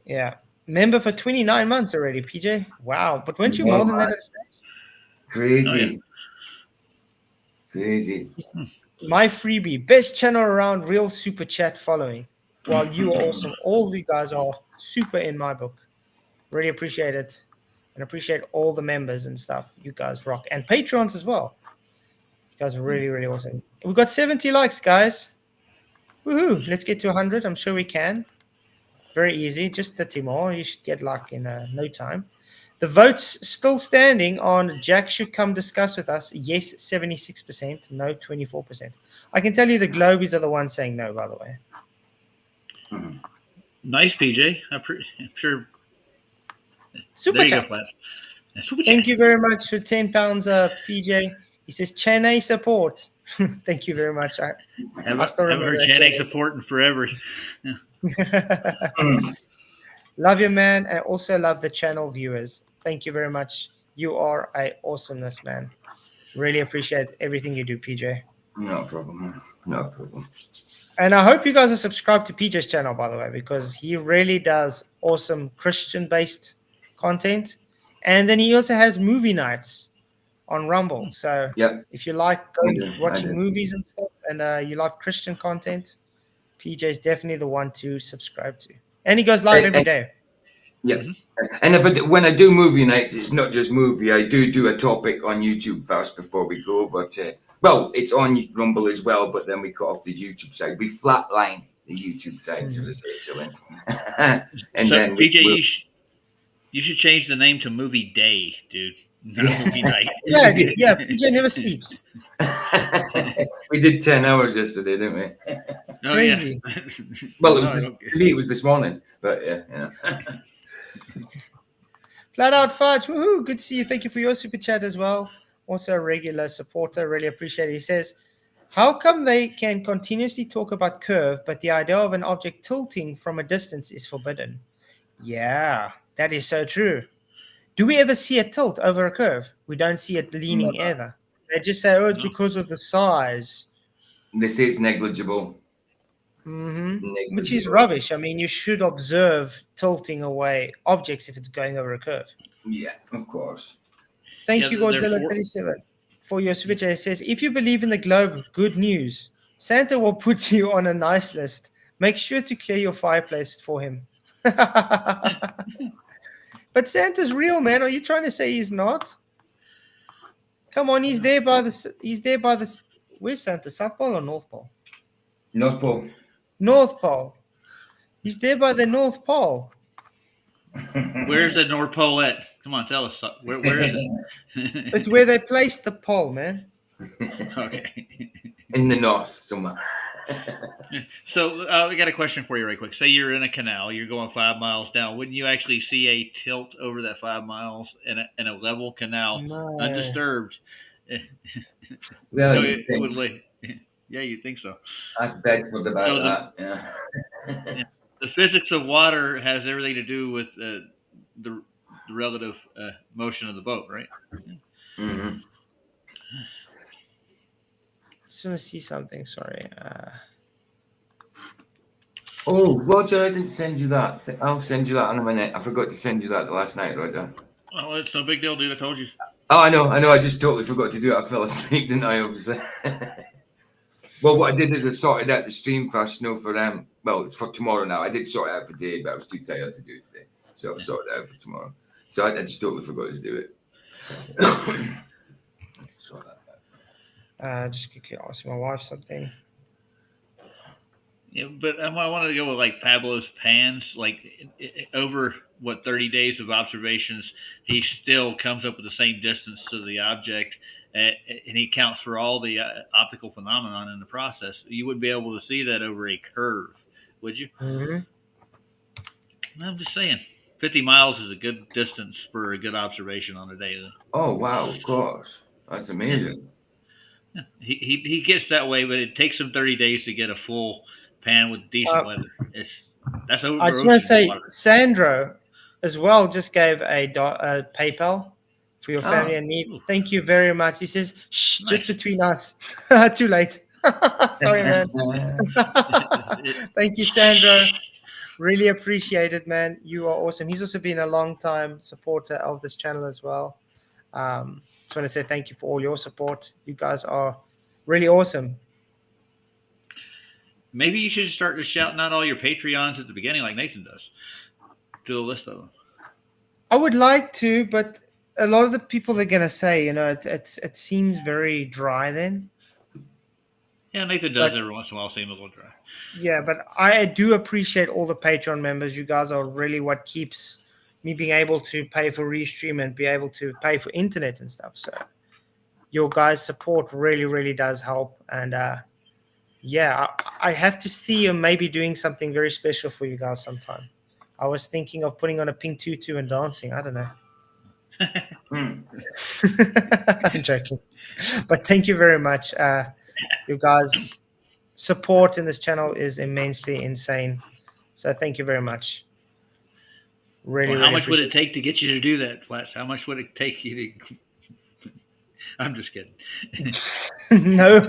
Yeah. Member for 29 months already, PJ. Wow. But weren't you more than that at stage? Crazy. Oh, yeah. Crazy. My freebie, best channel around, real super chat following. While you are awesome. All of you guys are super in my book. Really appreciate it. And appreciate all the members and stuff. You guys rock. And patrons as well. You guys are really, really awesome. We've got 70 likes, guys. Woohoo. Let's get to 100. I'm sure we can. Very easy. Just 30 more. You should get luck in no time. The vote's still standing on Jack should come discuss with us. Yes, 76%. No, 24%. I can tell you the Globies are the ones saying no, by the way. Nice, PJ. I'm sure. Super chat. Thank you very much for 10 pounds, PJ. He says Chennai support. Thank you very much. I still remember heard Chennai support in forever. Yeah. Love you, man. I also love the channel viewers. Thank you very much. You are a awesomeness, man. Really appreciate everything you do, PJ. No problem, man. No problem. And I hope you guys are subscribed to PJ's channel, by the way, because he really does awesome Christian-based content. And then he also has movie nights on Rumble. So if you like watching movies and stuff, and you like Christian content, PJ is definitely the one to subscribe to. And he goes live every day. Yeah. And when I do movie nights, it's not just movie. I do a topic on YouTube first before we go. But, well, it's on Rumble as well, but then we cut off the YouTube side. We flatline the YouTube side to this excellent. And so, then PJ, you should change the name to Movie Day, dude. Not Movie Night. Yeah, PJ never sleeps. We did 10 hours yesterday, didn't we? Oh, crazy. Yeah. Well, it was to me, it was this morning, but yeah. Flat out fudge. Woohoo. Good to see you. Thank you for your super chat as well. Also a regular supporter. Really appreciate it. He says, how come they can continuously talk about curve, but the idea of an object tilting from a distance is forbidden? Yeah, that is so true. Do we ever see a tilt over a curve? We don't see it leaning ever. They just say, oh, it's because of the size. They say it's negligible. Mm-hmm. Which is rubbish. I mean, you should observe tilting away objects if it's going over a curve. Yeah, of course. Thank you, Godzilla37, for your switch. It says, if you believe in the globe, good news. Santa will put you on a nice list. Make sure to clear your fireplace for him. But Santa's real, man. Are you trying to say he's not? Come on, he's there by the. Where's Santa? South Pole or North Pole? North Pole. North Pole. He's there by the North Pole. Where's the North Pole at? Come on, tell us. Where is it? It's where they placed the pole, man. Okay. In the north, somewhere. So we got a question for you right quick. Say you're in a canal, you're going 5 miles down. Wouldn't you actually see a tilt over that 5 miles in a level canal, undisturbed? Well, yeah, you'd think so. That's Bedford about that. Yeah. The physics of water has everything to do with the relative motion of the boat, right? Mm-hmm. just want to see something. Sorry. Oh, Roger, I didn't send you that. I'll send you that in a minute. I forgot to send you that last night, Roger. Well, it's no big deal, dude. I told you. Oh, I know. I just totally forgot to do it. I fell asleep, didn't I? Obviously. Well, what I did is I sorted out the stream first, for well, it's for tomorrow now. I did sort it out for today, but I was too tired to do it today, so I've sorted it out for tomorrow. So I just totally forgot to do it. Sort that out. Just quickly ask my wife something. Yeah, but I wanted to go with like Pablo's pans. Like over 30 days of observations, he still comes up with the same distance to the object, and he counts for all the optical phenomenon in the process. You wouldn't be able to see that over a curve, would you? Mm-hmm. I'm just saying, 50 miles is a good distance for a good observation on a day. Oh wow, of course, that's amazing. Yeah. He gets that way, but it takes him 30 days to get a full pan with decent weather. That's over. I just want to say, Sandro, as well, just gave a PayPal for your family and me. Thank you very much. He says, "Shh, nice. Just between us." Too late. Sorry, man. Thank you, Sandro. Really appreciate it, man. You are awesome. He's also been a long time supporter of this channel as well. Just want to say thank you for all your support. You guys are really awesome. Maybe you should start just shouting out all your Patreons at the beginning like Nathan does. Do a list of them. I would like to, but a lot of the people are going to say, it seems very dry then. Yeah, Nathan does every once in a while seem a little dry. Yeah, but I do appreciate all the Patreon members. You guys are really what keeps me being able to pay for Restream and be able to pay for internet and stuff. So your guys' support really, really does help. And yeah, I have to see you maybe doing something very special for you guys sometime. I was thinking of putting on a pink tutu and dancing. I don't know. I'm joking. But thank you very much. You guys' support in this channel is immensely insane. So thank you very much. Really, how much would it take to get you to do that, Flats? How much would it take you to... I'm just kidding. No.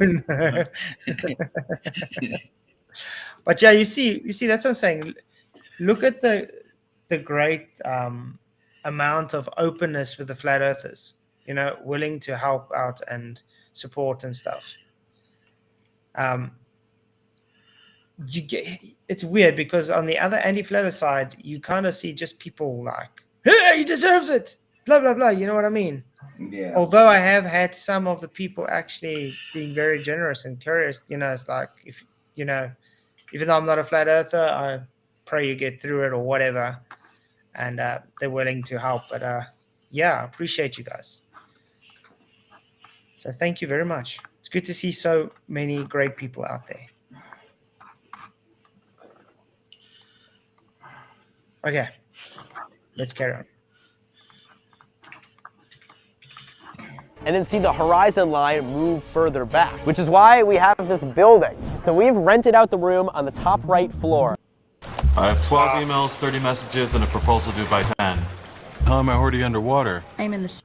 But yeah, you see, that's what I'm saying. Look at the great amount of openness with the flat earthers, willing to help out and support and stuff. It's weird because on the other anti-flatter side, you kind of see just people like, hey, he deserves it, blah, blah, blah. You know what I mean? Yeah. Although I have had some of the people actually being very generous and curious, it's like, even though I'm not a flat earther, I pray you get through it or whatever. And they're willing to help. But yeah, I appreciate you guys. So thank you very much. It's good to see so many great people out there. Okay, let's carry on. And then see the horizon line move further back, which is why we have this building. So we've rented out the room on the top right floor. I have 12 emails, 30 messages, and a proposal due by 10. How am I already underwater? I'm in the...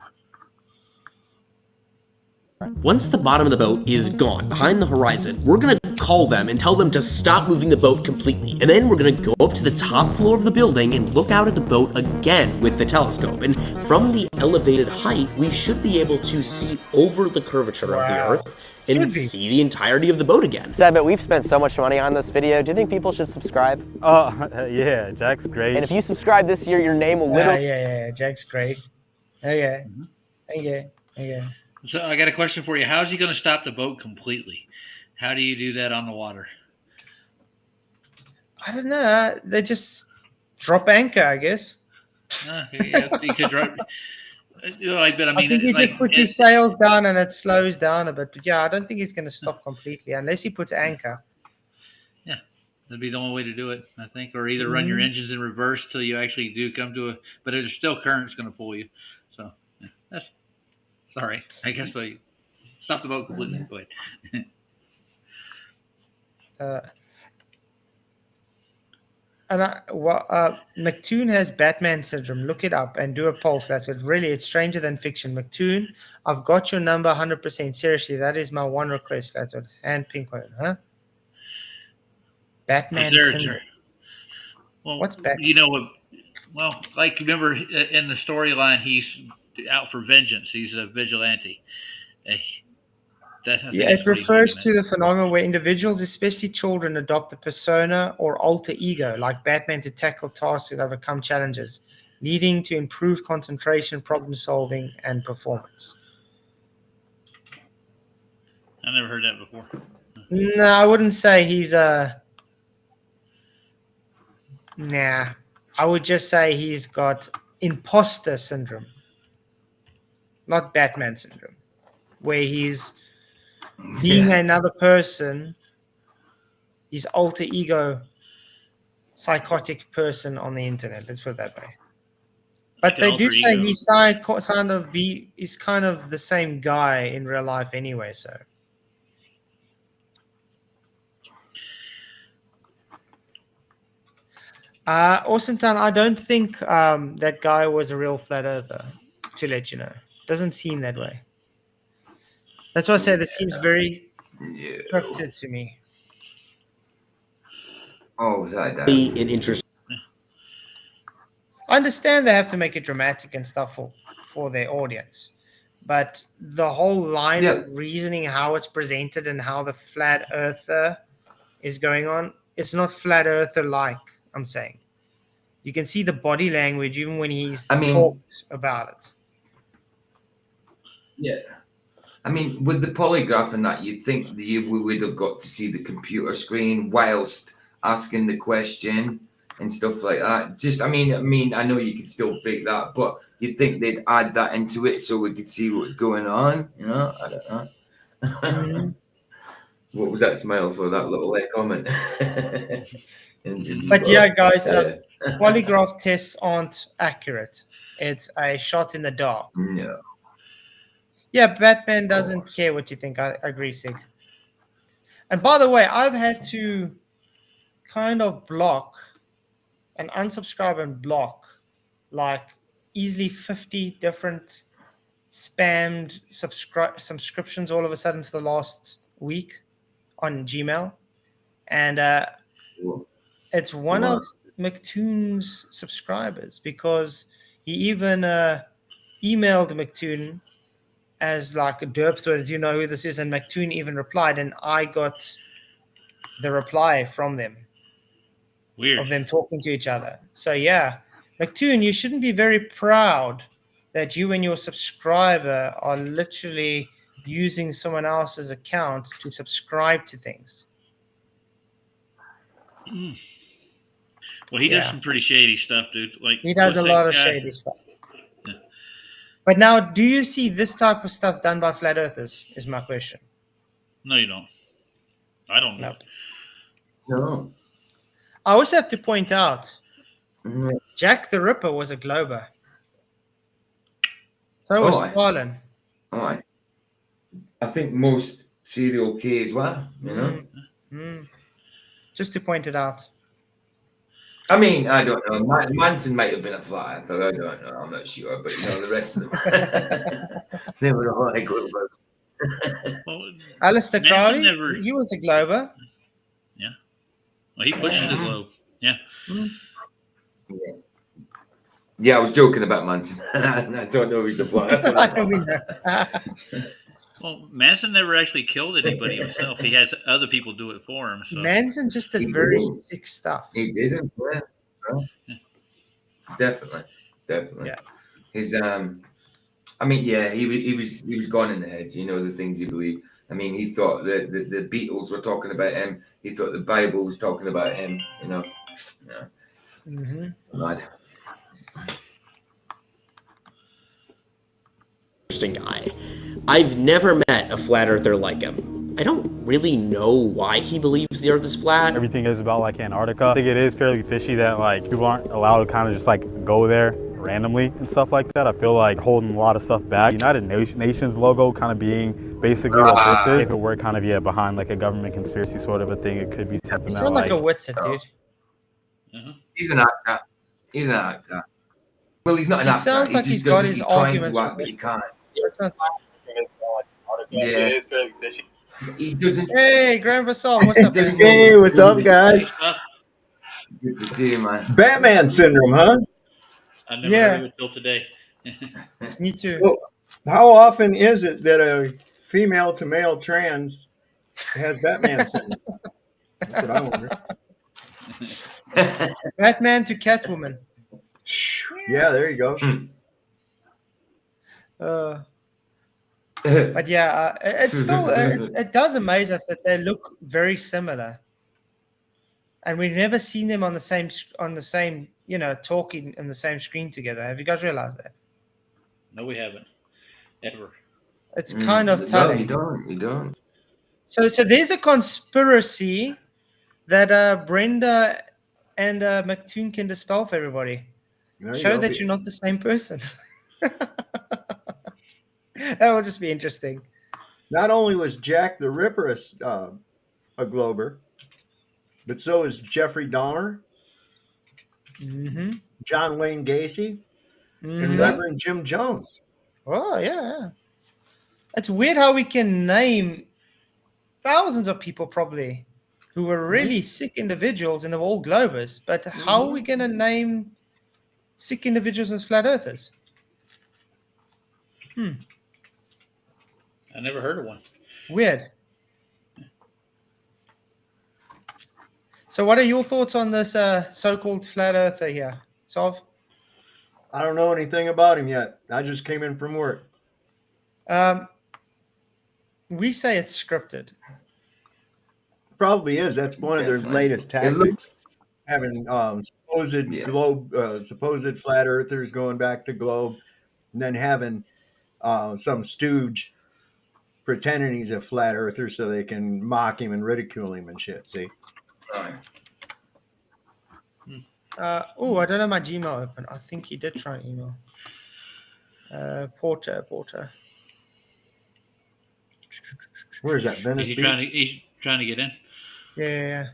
Once the bottom of the boat is gone, behind the horizon, we're gonna call them and tell them to stop moving the boat completely. And then we're gonna go up to the top floor of the building and look out at the boat again with the telescope. And from the elevated height, we should be able to see over the curvature of the Earth and see the entirety of the boat again. Sebit, we've spent so much money on this video. Do you think people should subscribe? Yeah, Jack's great. And if you subscribe this year, your name will literally... Yeah, Jack's great. Okay. So I got a question for you. How is he going to stop the boat completely? How do you do that on the water? I don't know. They just drop anchor, I guess. Yeah, you could drop... I think he just puts his sails down and it slows down a bit. But yeah, I don't think he's going to stop completely unless he puts anchor. Yeah, that'd be the only way to do it, I think. Or either run your engines in reverse till you actually do come to a... But there's still current's going to pull you. So, yeah, that's... Sorry, I guess I stopped the boat completely. Go ahead. And McToon has Batman syndrome. Look it up and do a poll for that. So really, it's stranger than fiction. McToon, I've got your number 100%. Seriously, that is my one request, Flatzoid. And pink one, huh? Batman syndrome. Well, what's Batman? You know, well, like remember in the storyline, he's out for vengeance. He's a vigilante. It refers to the phenomenon where individuals, especially children, adopt a persona or alter ego, like Batman, to tackle tasks and overcome challenges, leading to improved concentration, problem solving, and performance. I never heard that before. No, I wouldn't say he's a. Nah, I would just say he's got imposter syndrome, not Batman syndrome, where he's being another person, his alter ego, psychotic person on the internet. Let's put it that way. But they do say he's kind of the same guy in real life anyway. So. Awesome Town, I don't think that guy was a real flat earther, to let you know. Doesn't seem that way. That's why I say this seems very scripted to me. Oh, was that an interesting. I understand they have to make it dramatic and stuff for their audience, but the whole line of reasoning, how it's presented and how the flat earther is going on, it's not flat earther like, I'm saying. You can see the body language even when he's talked about it. Yeah. I mean, with the polygraph and that, you'd think we would have got to see the computer screen whilst asking the question and stuff like that. Just, I mean, I know you could still fake that, but you'd think they'd add that into it so we could see what's going on. You know, I don't know. Mm-hmm. What was that smile for? That little comment. But yeah, guys, polygraph tests aren't accurate. It's a shot in the dark. No. Yeah, Batman doesn't care what you think. I agree, Sig. And by the way, I've had to kind of block and unsubscribe and block like easily 50 different spammed subscriptions all of a sudden for the last week on Gmail. And it's one of McToon's subscribers, because he even emailed McToon as like a derp, do you know who this is? And McToon even replied, and I got the reply from them. Weird. Of them talking to each other. So yeah, McToon, you shouldn't be very proud that you and your subscriber are literally using someone else's account to subscribe to things. Well, he does some pretty shady stuff, dude. Like he does a lot of shady stuff. Yeah. But now, do you see this type of stuff done by flat earthers? Is my question. No, you don't. I don't know. No. I also have to point out, Jack the Ripper was a glober. So was Stalin. I think most serial Ks were, you know. Just to point it out. I mean, I don't know. Manson might have been a flat earther. I don't know. I'm not sure. But, you know, the rest of them, they were all like globers. Alistair Crowley, he was a glober. Yeah. Well, he pushes the globe. Yeah. Yeah, I was joking about Manson. I don't know if he's a flat earther. I don't know. Well, Manson never actually killed anybody himself. He has other people do it for him. So. Manson just did very sick stuff. He didn't. Yeah. Definitely. Yeah. His I mean, yeah, he was gone in the head. You know, the things he believed. I mean, he thought that the Beatles were talking about him. He thought the Bible was talking about him. You know, mad. Interesting guy. I've never met a flat earther like him. I don't really know why he believes the earth is flat. Everything is about like Antarctica. I think it is fairly fishy that like people aren't allowed to kind of just like go there randomly and stuff like that. I feel like holding a lot of stuff back. United Nations logo kind of being basically what this is. If it were kind of behind like a government conspiracy sort of a thing, it could be something that like a Witsit, dude. He's an actor. He's an actor. Well, he's not an He actor. sounds He like just he's got doesn't. his He's trying arguments to for act, but he this. can't. That's Yeah. He doesn't. Hey, Graham Vassal, what's up, man? Hey, what's up, guys? Good to see you, man. Batman syndrome, huh? I never heard of it till today. Me too. So, how often is it that a female to male trans has Batman syndrome? That's what I wonder. Batman to Catwoman. Yeah, there you go. But yeah, it's still it does amaze us that they look very similar, and we've never seen them on the same talking in the same screen together. Have you guys realized that? No, we haven't ever. It's kind of telling. No, you don't. So there's a conspiracy that Brenda and McToon can dispel for everybody. Show that you're not the same person. That will just be interesting. Not only was Jack the Ripper a Glober, but so is Jeffrey Dahmer, John Wayne Gacy, and Reverend Jim Jones. Oh, yeah. It's weird how we can name thousands of people probably who were really sick individuals and they were all Globers, but how are we going to name sick individuals as flat earthers? I never heard of one. Weird. So what are your thoughts on this so-called flat earther here? Sov? I don't know anything about him yet. I just came in from work. We say it's scripted. Probably is. That's one of their latest tactics. Having supposed flat earthers going back to globe, and then having some stooge pretending he's a flat earther so they can mock him and ridicule him and shit. See? I don't know my Gmail open. I think he did try an email. Porter. Where is that? Venice Beach? He's trying to get in. Yeah.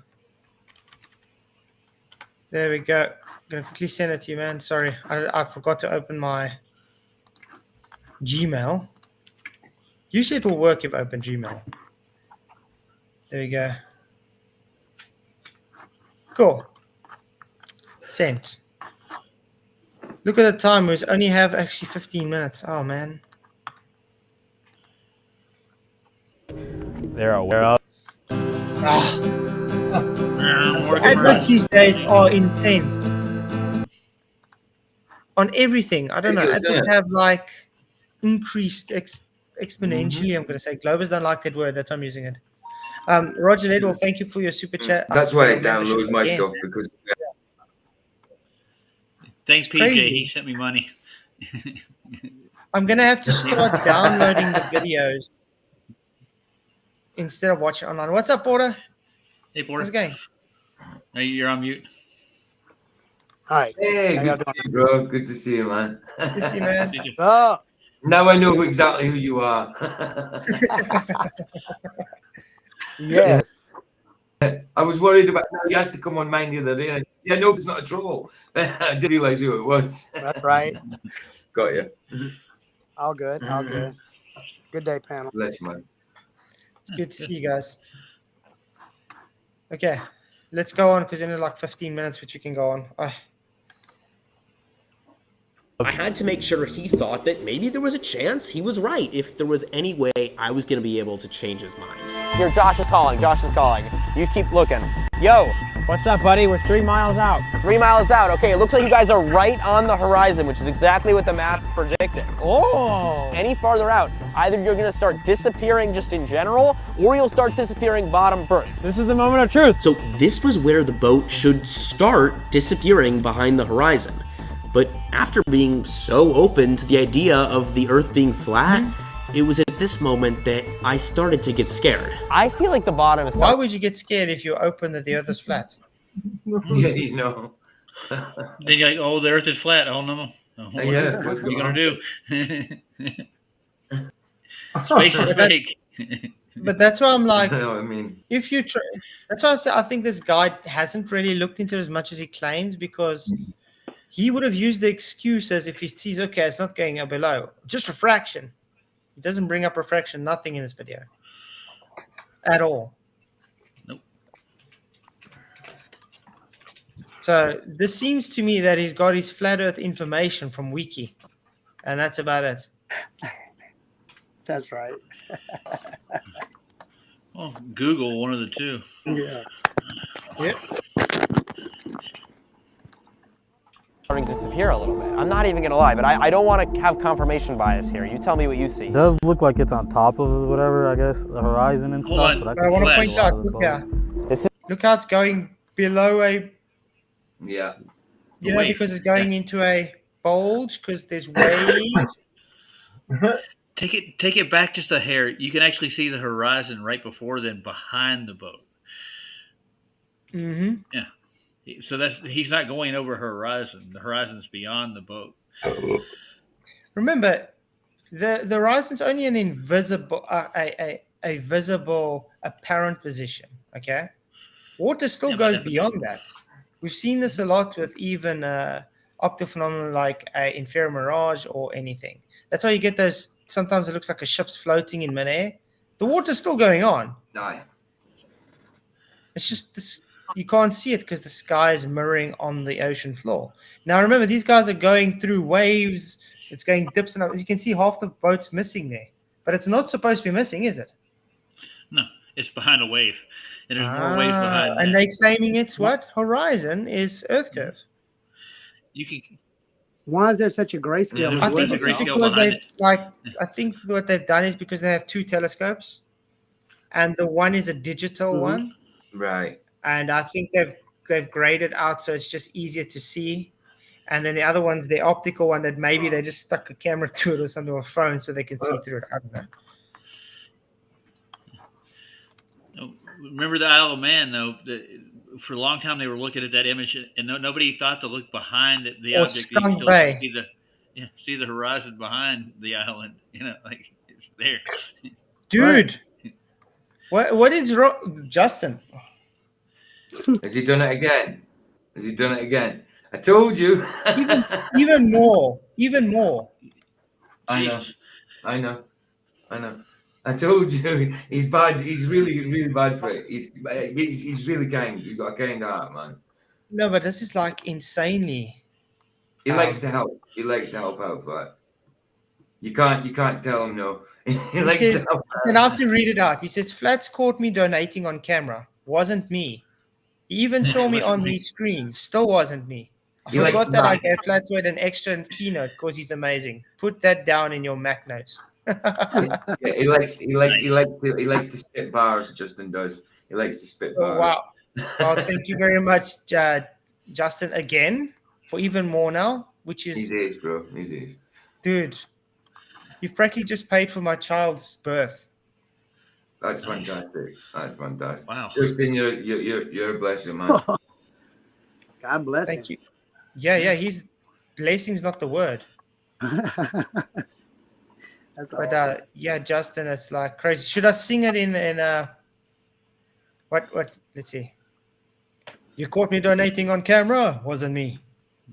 There we go. I'm gonna quickly send it to you, man. Sorry, I forgot to open my Gmail. Usually it will work if I open Gmail. There we go. Cool. Sent. Look at the time. We only have actually 15 minutes. Oh, man. They're aware of. Adverts these days are intense. On everything. I don't know. Adverts have like increased exponentially. I'm going to say. Globers don't like that word. That's why I'm using it. Roger Ledwell, thank you for your super chat. That's why I download my stuff because. Thanks, PJ. Crazy. He sent me money. I'm going to have to start downloading the videos instead of watching online. What's up, Porter? Hey, Porter. How's it going? Hey, you're on mute. Hi. Hey, good to see you, bro. Good to see you, man. Good to see you, man. Now I know exactly who you are. Yes. I was worried about he has to come on mine the other day. I said, yeah, no, it's not a troll. I didn't realize who it was. That's right. Got you. All good. Good day, panel. Bless you, man. It's good to see you guys. Okay, let's go on because in like 15 minutes, which you can go on. I had to make sure he thought that maybe there was a chance he was right if there was any way I was going to be able to change his mind. Here, Josh is calling. You keep looking. Yo. What's up, buddy? We're 3 miles out. 3 miles out. Okay, it looks like you guys are right on the horizon, which is exactly what the math predicted. Oh! Any farther out, either you're going to start disappearing just in general, or you'll start disappearing bottom first. This is the moment of truth. So this was where the boat should start disappearing behind the horizon. But after being so open to the idea of the Earth being flat, it was at this moment that I started to get scared. I feel like the bottom is... Why would you get scared if you're open that the Earth is flat? Yeah, you know. Then you're like, oh, the Earth is flat. Oh, no. Yeah, what are you going to do? Space is big. But that's why I'm like, You know what I mean? if you try, that's why I think this guy hasn't really looked into it as much as he claims, because he would have used the excuse as if he sees, okay, it's not going up below, just refraction. He doesn't bring up refraction, nothing in this video at all. Nope. So this seems to me that he's got his flat Earth information from Wiki, and that's about it. That's right. Well, Google, one of the two. Yeah. Yep. Starting to disappear a little bit. I'm not even gonna lie, but I don't want to have confirmation bias here. You tell me what you see. It does look like it's on top of whatever, I guess, the horizon and Hold stuff. on. But I want to Flat. point out, look here. Look how it's going below a, Yeah. you know, Wave. because it's going into a bulge because there's waves. Take it back just a hair. You can actually see the horizon right before then behind the boat. Mm-hmm. Yeah. So he's not going over horizon. The horizon's beyond the boat. Remember, the horizon's only an invisible, a visible, apparent position. Okay, water still goes beyond that. We've seen this a lot with even optical phenomena like inferior mirage or anything. That's why you get those. Sometimes it looks like a ship's floating in midair. The water's still going on. Aye. It's just this. You can't see it because the sky is mirroring on the ocean floor. Now, remember, these guys are going through waves. It's going dips and up. You can see half the boat's missing there. But it's not supposed to be missing, is it? No, it's behind a wave. And there's more waves behind and that. they're claiming it's what? Horizon is Earth curve. You can. Why is there such a grayscale? Yeah, I think there's it's a just grayscale because behind they it. I think what they've done is because they have two telescopes. And the one is a digital one. Right. And I think they've graded out so it's just easier to see. And then the other one's the optical one that maybe they just stuck a camera to it or something, or a phone, so they can see through it. I don't know. Remember the Isle of Man, though? For a long time, they were looking at that image, and nobody thought to look behind the Or object. You Skunk still Bay. see the horizon behind the island. You know, like it's there. Dude, what is wrong, Justin? Has he done it again? Has he done it again? I told you. even more. I know. I told you. He's bad. He's really bad for it. He's really kind. He's got a kind heart, man. No, but this is like insanely. He likes to help. He likes to help out, Flat. You can't tell him no. He likes says, to help out. and I have to read it out. He says, Flats caught me donating on camera. Wasn't me. He even saw me on his screen. Still wasn't me. I He likes forgot to that I mark. gave Flatzoid an extra keynote because he's amazing. Put that down in your Mac notes. Yeah, he likes to spit bars. Justin does. He likes to spit bars. Wow. Well, thank you very much, Justin, again, for even more now, which is... He's his, bro. He's his. Dude, you've practically just paid for my child's birth. That's fantastic. That's fantastic. Wow. Justin, you're a blessing, man. God bless Thank him. you. Yeah, he's... Blessing's not the word. That's But awesome. yeah, Justin, it's like crazy. Should I sing it in what? Let's see. You caught me donating on camera, wasn't me.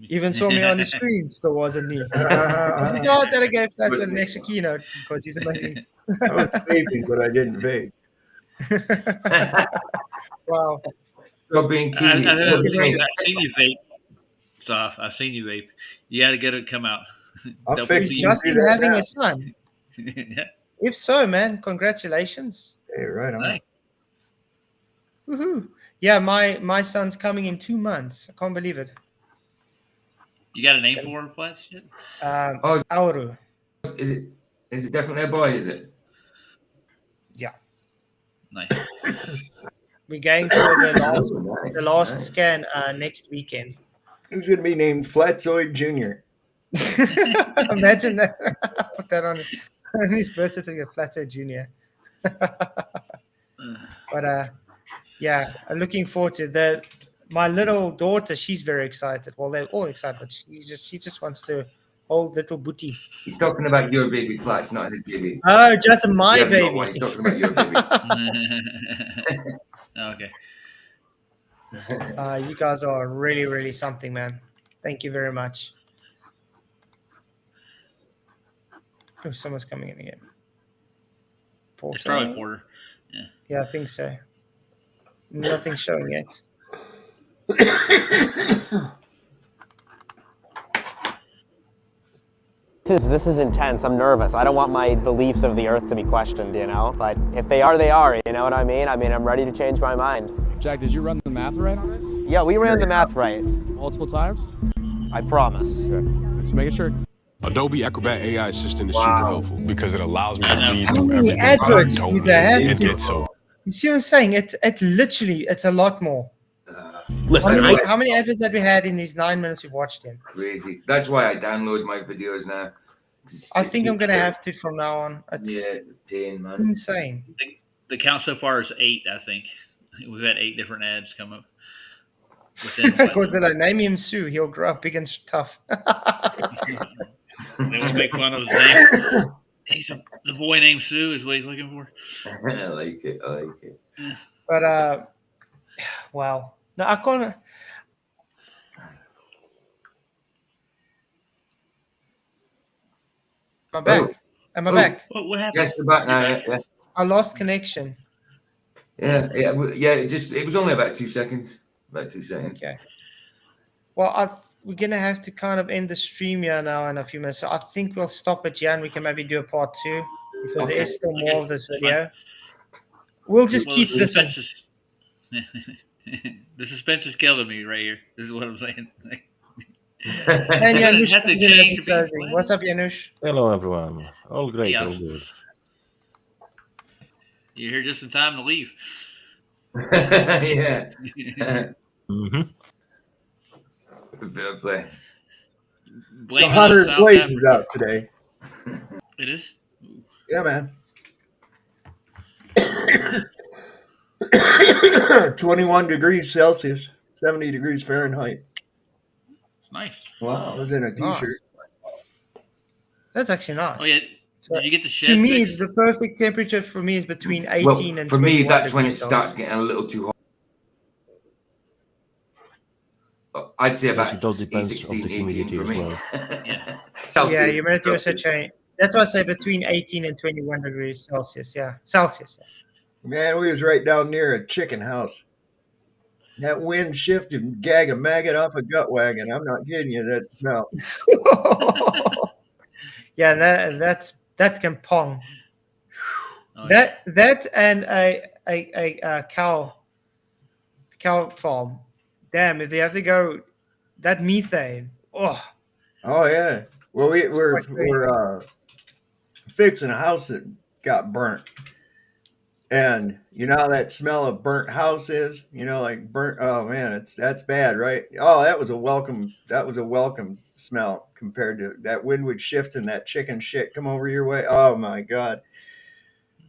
Even saw me on the screen, still wasn't me. I forgot that I gave that an extra keynote because he's amazing. I was vaping, but I didn't vape. Wow. Stop being keen. I've seen you vape, Soft. I've seen you vape. You got to get it come out. I'll fix Is you. Justin having a son? Yeah. If so, man, congratulations. Hey, right on. Nice. Woohoo. Yeah, my son's coming in 2 months. I can't believe it. You got a name for him, Flats? Auru. Is it definitely a boy? Is it? Yeah. Nice. We're going for the last scan next weekend. Who's going to be named Flatzoid Jr.? Imagine that. Put that on his birth certificate, Flatzoid Jr. But yeah, I'm looking forward to that. My little daughter, she's very excited. Well, they're all excited, but she just wants to Old little booty. He's talking about your baby, Flats, not his baby. Oh, just He my hasn't got baby. one. He's talking about your baby. Okay. You guys are really, really something, man. Thank you very much. Oh, someone's coming in again. Porter. It's probably Porter. Yeah. Yeah, I think so. Nothing showing yet. This is intense. I'm nervous. I don't want my beliefs of the Earth to be questioned, you know? But if they are, they are. You know what I mean? I'm ready to change my mind. Jack, did you run the math right on this? Yeah, we ran the math right. Multiple times? I promise. Okay. Just making sure. Adobe Acrobat AI Assistant is super helpful because it allows me to read How through many everything adverts do they have? and get so. You see what I'm saying? It's literally, it's a lot more. Listen, how many adverts have we had in these 9 minutes we've watched him? Crazy. That's why I download my videos now. I think I'm going to have to from now on. It's a pain, man. Insane. The count so far is 8, I think. We've had 8 different ads come up. Godzilla, name him Sue. He'll grow up big and tough. They will make fun of his name. The boy named Sue is what he's looking for. I like it. But, wow. No, I can't. I'm back. Am I back? What happened? Yes, you're back now. Yeah. I lost connection. Yeah. It was only about 2 seconds. Okay. Well, we're gonna have to kind of end the stream here now in a few minutes. So I think we'll stop it here, and we can maybe do a part 2 because there is still more of this video. We'll just keep this. The suspense is killing me right here. This is what I'm saying. And Janusz comes in as the closing. What's up, Janusz? Hello, everyone. All great, Yeah. all good. You're here just in time to leave. Yeah. Fair play. It's 100 blazes out today. It is? Yeah, man. 21 degrees Celsius, 70 degrees Fahrenheit. Nice. Wow. I was in a t-shirt. Nice. That's actually nice. Oh, yeah. So, did you get the shed to me, fixed? the perfect temperature for me is between 18 and 21 for me, that's when it degrees starts Celsius. getting a little too hot. I'd say about It all depends 16, on the 18 humidity for as me. well. Yeah, humidity also change. That's why I say between 18 and 21 degrees Celsius. Yeah, Celsius. Man, we was right down near a chicken house. That wind shifted and gag a maggot off a gut wagon. I'm not kidding you. That smell. Yeah, that can pong. Oh, that and a cow farm. Damn, if they have to go, that methane. Oh yeah. Well, we're fixing a house that got burnt, and you know how that smell of burnt house is. You know, like burnt. Oh man, that's bad, right? Oh, that was a welcome smell compared to that wind would shift and that chicken shit come over your way. Oh my god,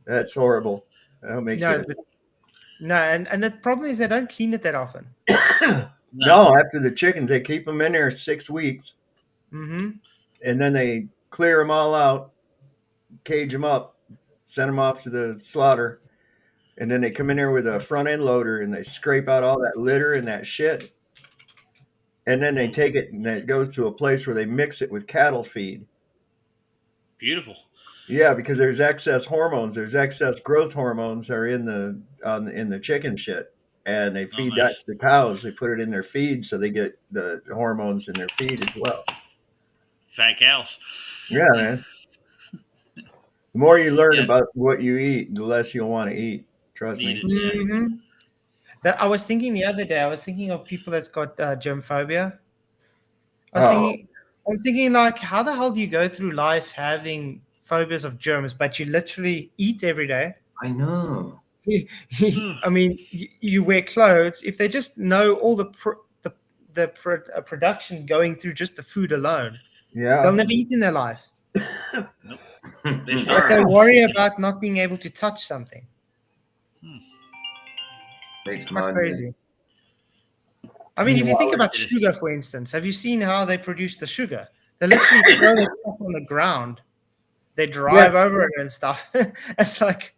that's horrible. That'll make you. No, and the problem is they don't clean it that often. No, after the chickens, they keep them in there 6 weeks. Mm-hmm. And then they clear them all out, cage them up, send them off to the slaughter. And then they come in there with a front end loader and they scrape out all that litter and that shit. And then they take it and it goes to a place where they mix it with cattle feed. Beautiful. Yeah, because there's excess hormones. There's excess growth hormones are in the chicken shit. And they feed that to the cows. They put it in their feed so they get the hormones in their feed as well. Fat cows. Yeah, man. The more you learn about what you eat, the less you'll want to eat. Trust me. Mm-hmm. I was thinking the other day. I was thinking of people that's got germ phobia. I was thinking like, how the hell do you go through life having phobias of germs, but you literally eat every day? I know. I mean, you wear clothes. If they just know all the production going through just the food alone, they'll never eat in their life. But they worry about not being able to touch something. It's quite crazy. I mean, if you think about sugar, for instance, have you seen how they produce the sugar? They literally throw their stuff on the ground. They drive over it and stuff. It's like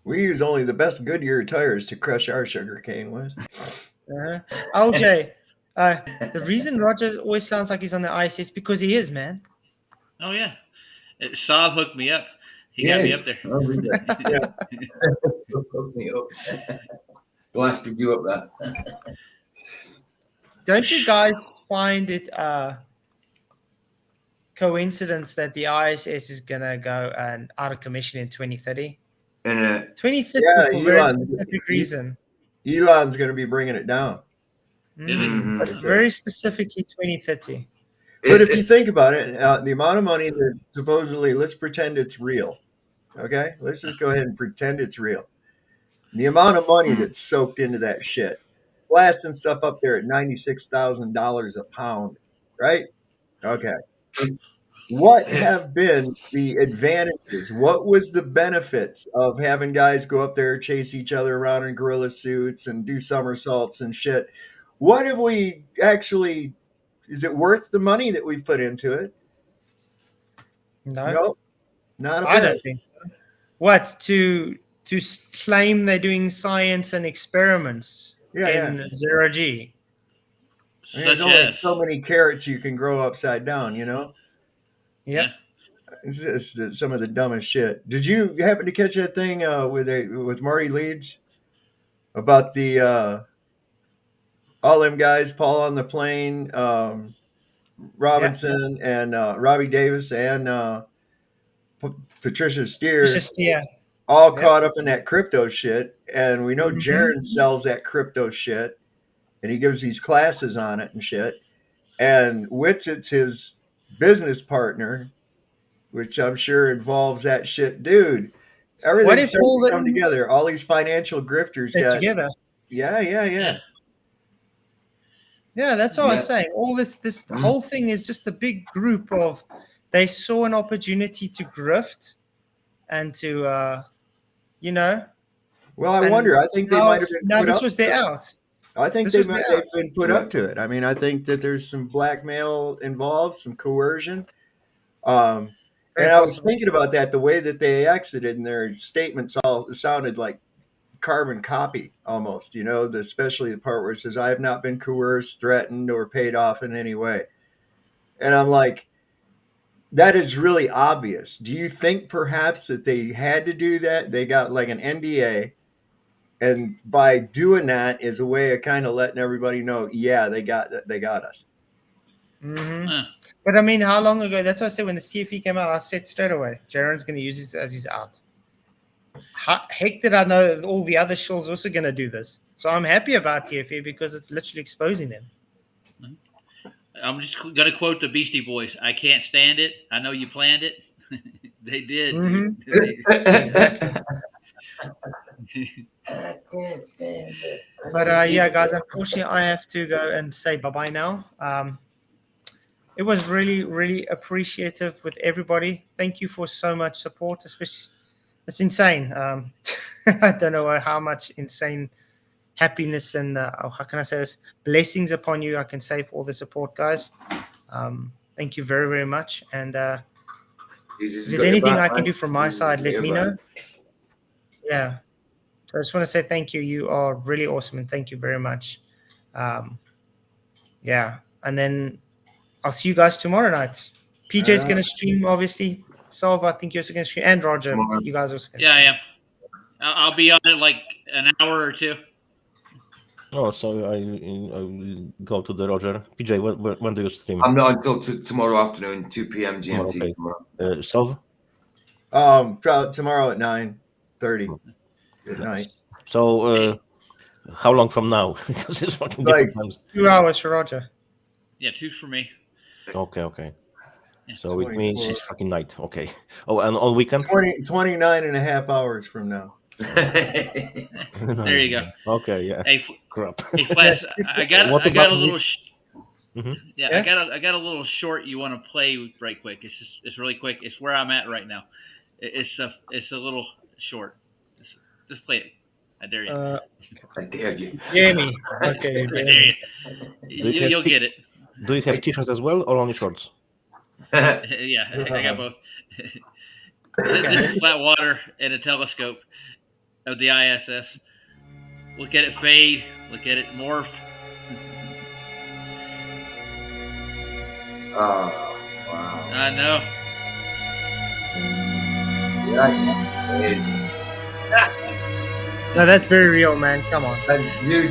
we use only the best Goodyear tires to crush our sugar cane with. LJ, the reason Roger always sounds like he's on the ice is because he is, man. Oh yeah, Saab hooked me up. He got me up there. Oh, really? Hooked me up. Blasted you up there. Don't you guys find it coincidence that the ISS is gonna go out of commission in 2030? 2030 for a very specific reason. Elon's going to be bringing it down. But very specifically 2030. But if you think about it, the amount of money that supposedly, let's pretend it's real. Okay? Let's just go ahead and pretend it's real. The amount of money that's soaked into that shit. Blasting stuff up there at $96,000 a pound, right? Okay. What have been the advantages? What was the benefits of having guys go up there, chase each other around in gorilla suits and do somersaults and shit? What have we actually, is it worth the money that we've put into it? No. Nope. Not a bit. I don't think so. What, to claim they're doing science and experiments in zero G? There's only so many carrots you can grow upside down, you know? Yep. It's just some of the dumbest shit. Did you happen to catch that thing with Marty Leeds about the all them guys, Paul on the plane, Robinson and Robbie Davis and Patricia Steer, all caught up in that crypto shit, and we know Jaron sells that crypto shit, and he gives these classes on it and shit, and Witzett's his business partner, which I'm sure involves that shit, dude. Everything's starting to come together. All these financial grifters got together. Yeah. Yeah, that's what I was saying. All this whole thing is just a big group of. They saw an opportunity to grift, and to, you know. Well, I wonder. I think they might have been. Now this was their out. I think they've been put up to it. I mean, I think that there's some blackmail involved, some coercion. And I was thinking about that, the way that they exited and their statements all sounded like carbon copy almost, you know, especially the part where it says, I have not been coerced, threatened, or paid off in any way. And I'm like, that is really obvious. Do you think perhaps that they had to do that? They got like an NDA, and by doing that is a way of kind of letting everybody know, yeah, they got us. But I mean, how long ago? That's what I said when the CFE came out. I said straight away, Jaron's going to use this as he's out. Heck, did I know that all the other shills also going to do this? So I'm happy about TFE because it's literally exposing them. I'm just going to quote the Beastie Boys. I can't stand it. I know you planned it. They did. Exactly. I can't stand it. But yeah, guys, unfortunately, I have to go and say bye-bye now. It was really, really appreciative with everybody. Thank you for so much support, especially. It's insane. I don't know how much insane happiness and how can I say this? Blessings upon you. I can say for all the support, guys. Thank you very, very much. And if there's anything I can do from my side, let me know. Yeah. So I just want to say thank you. You are really awesome, and thank you very much. Yeah. And then I'll see you guys tomorrow night. PJ's going to stream, obviously. Salva, I think you're also going to stream. And Roger, you guys are also going to stream. Yeah, I am. I'll be on it like an hour or two. Oh, so I will go to the Roger. PJ, when do you stream? I'm not until tomorrow afternoon, 2 p.m. GMT. Okay. Tomorrow. Salva? Tomorrow at 9:30 at night. So, how long from now? Because it's fucking like different times. 2 hours for Roger. Yeah, 2 for me. Okay. Yeah, so it means it's fucking night. Okay. Oh, and on weekend? 29 and a half hours from now. There you go. Okay, yeah. Hey, crap. Hey, Flash, I got a little. Yeah, I got a little short you want to play right quick. It's really quick. It's where I'm at right now. It's a little short. Just play it. I dare you. I dare you. Hear me. Okay. I dare you. You'll get it. Do you have t-shirts as well, or only shorts? Yeah, I got both. This is flat water and a telescope of the ISS. Look at it fade. Look at it morph. Oh, wow. I know. No, that's very real, man. Come on. I know.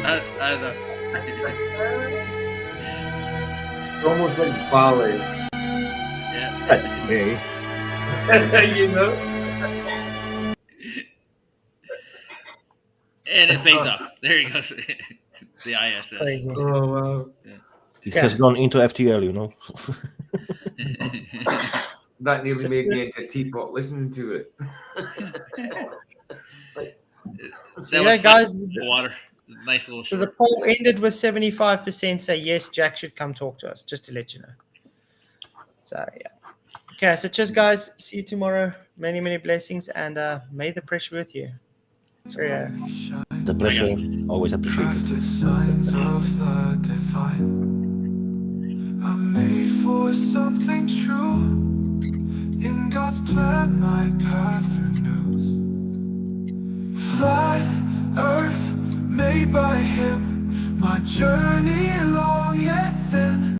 It's almost like Bali. Yeah. That's me. You know? And it fades off. There he goes. The ISS. Crazy. Oh, wow. Yeah. It has gone into FTL, you know. That nearly made me into a teapot listening to it. So yeah, guys. Water. Nice little. So the poll ended with 75% say yes, Jack should come talk to us, just to let you know. So yeah. Okay, so cheers, guys. See you tomorrow. Many, many blessings, and may the pressure with you. Cheerio. The pressure, always appreciated. Signs of the divine. I'm made for something true. In God's plan, my path renews. Flat earth made by Him. My journey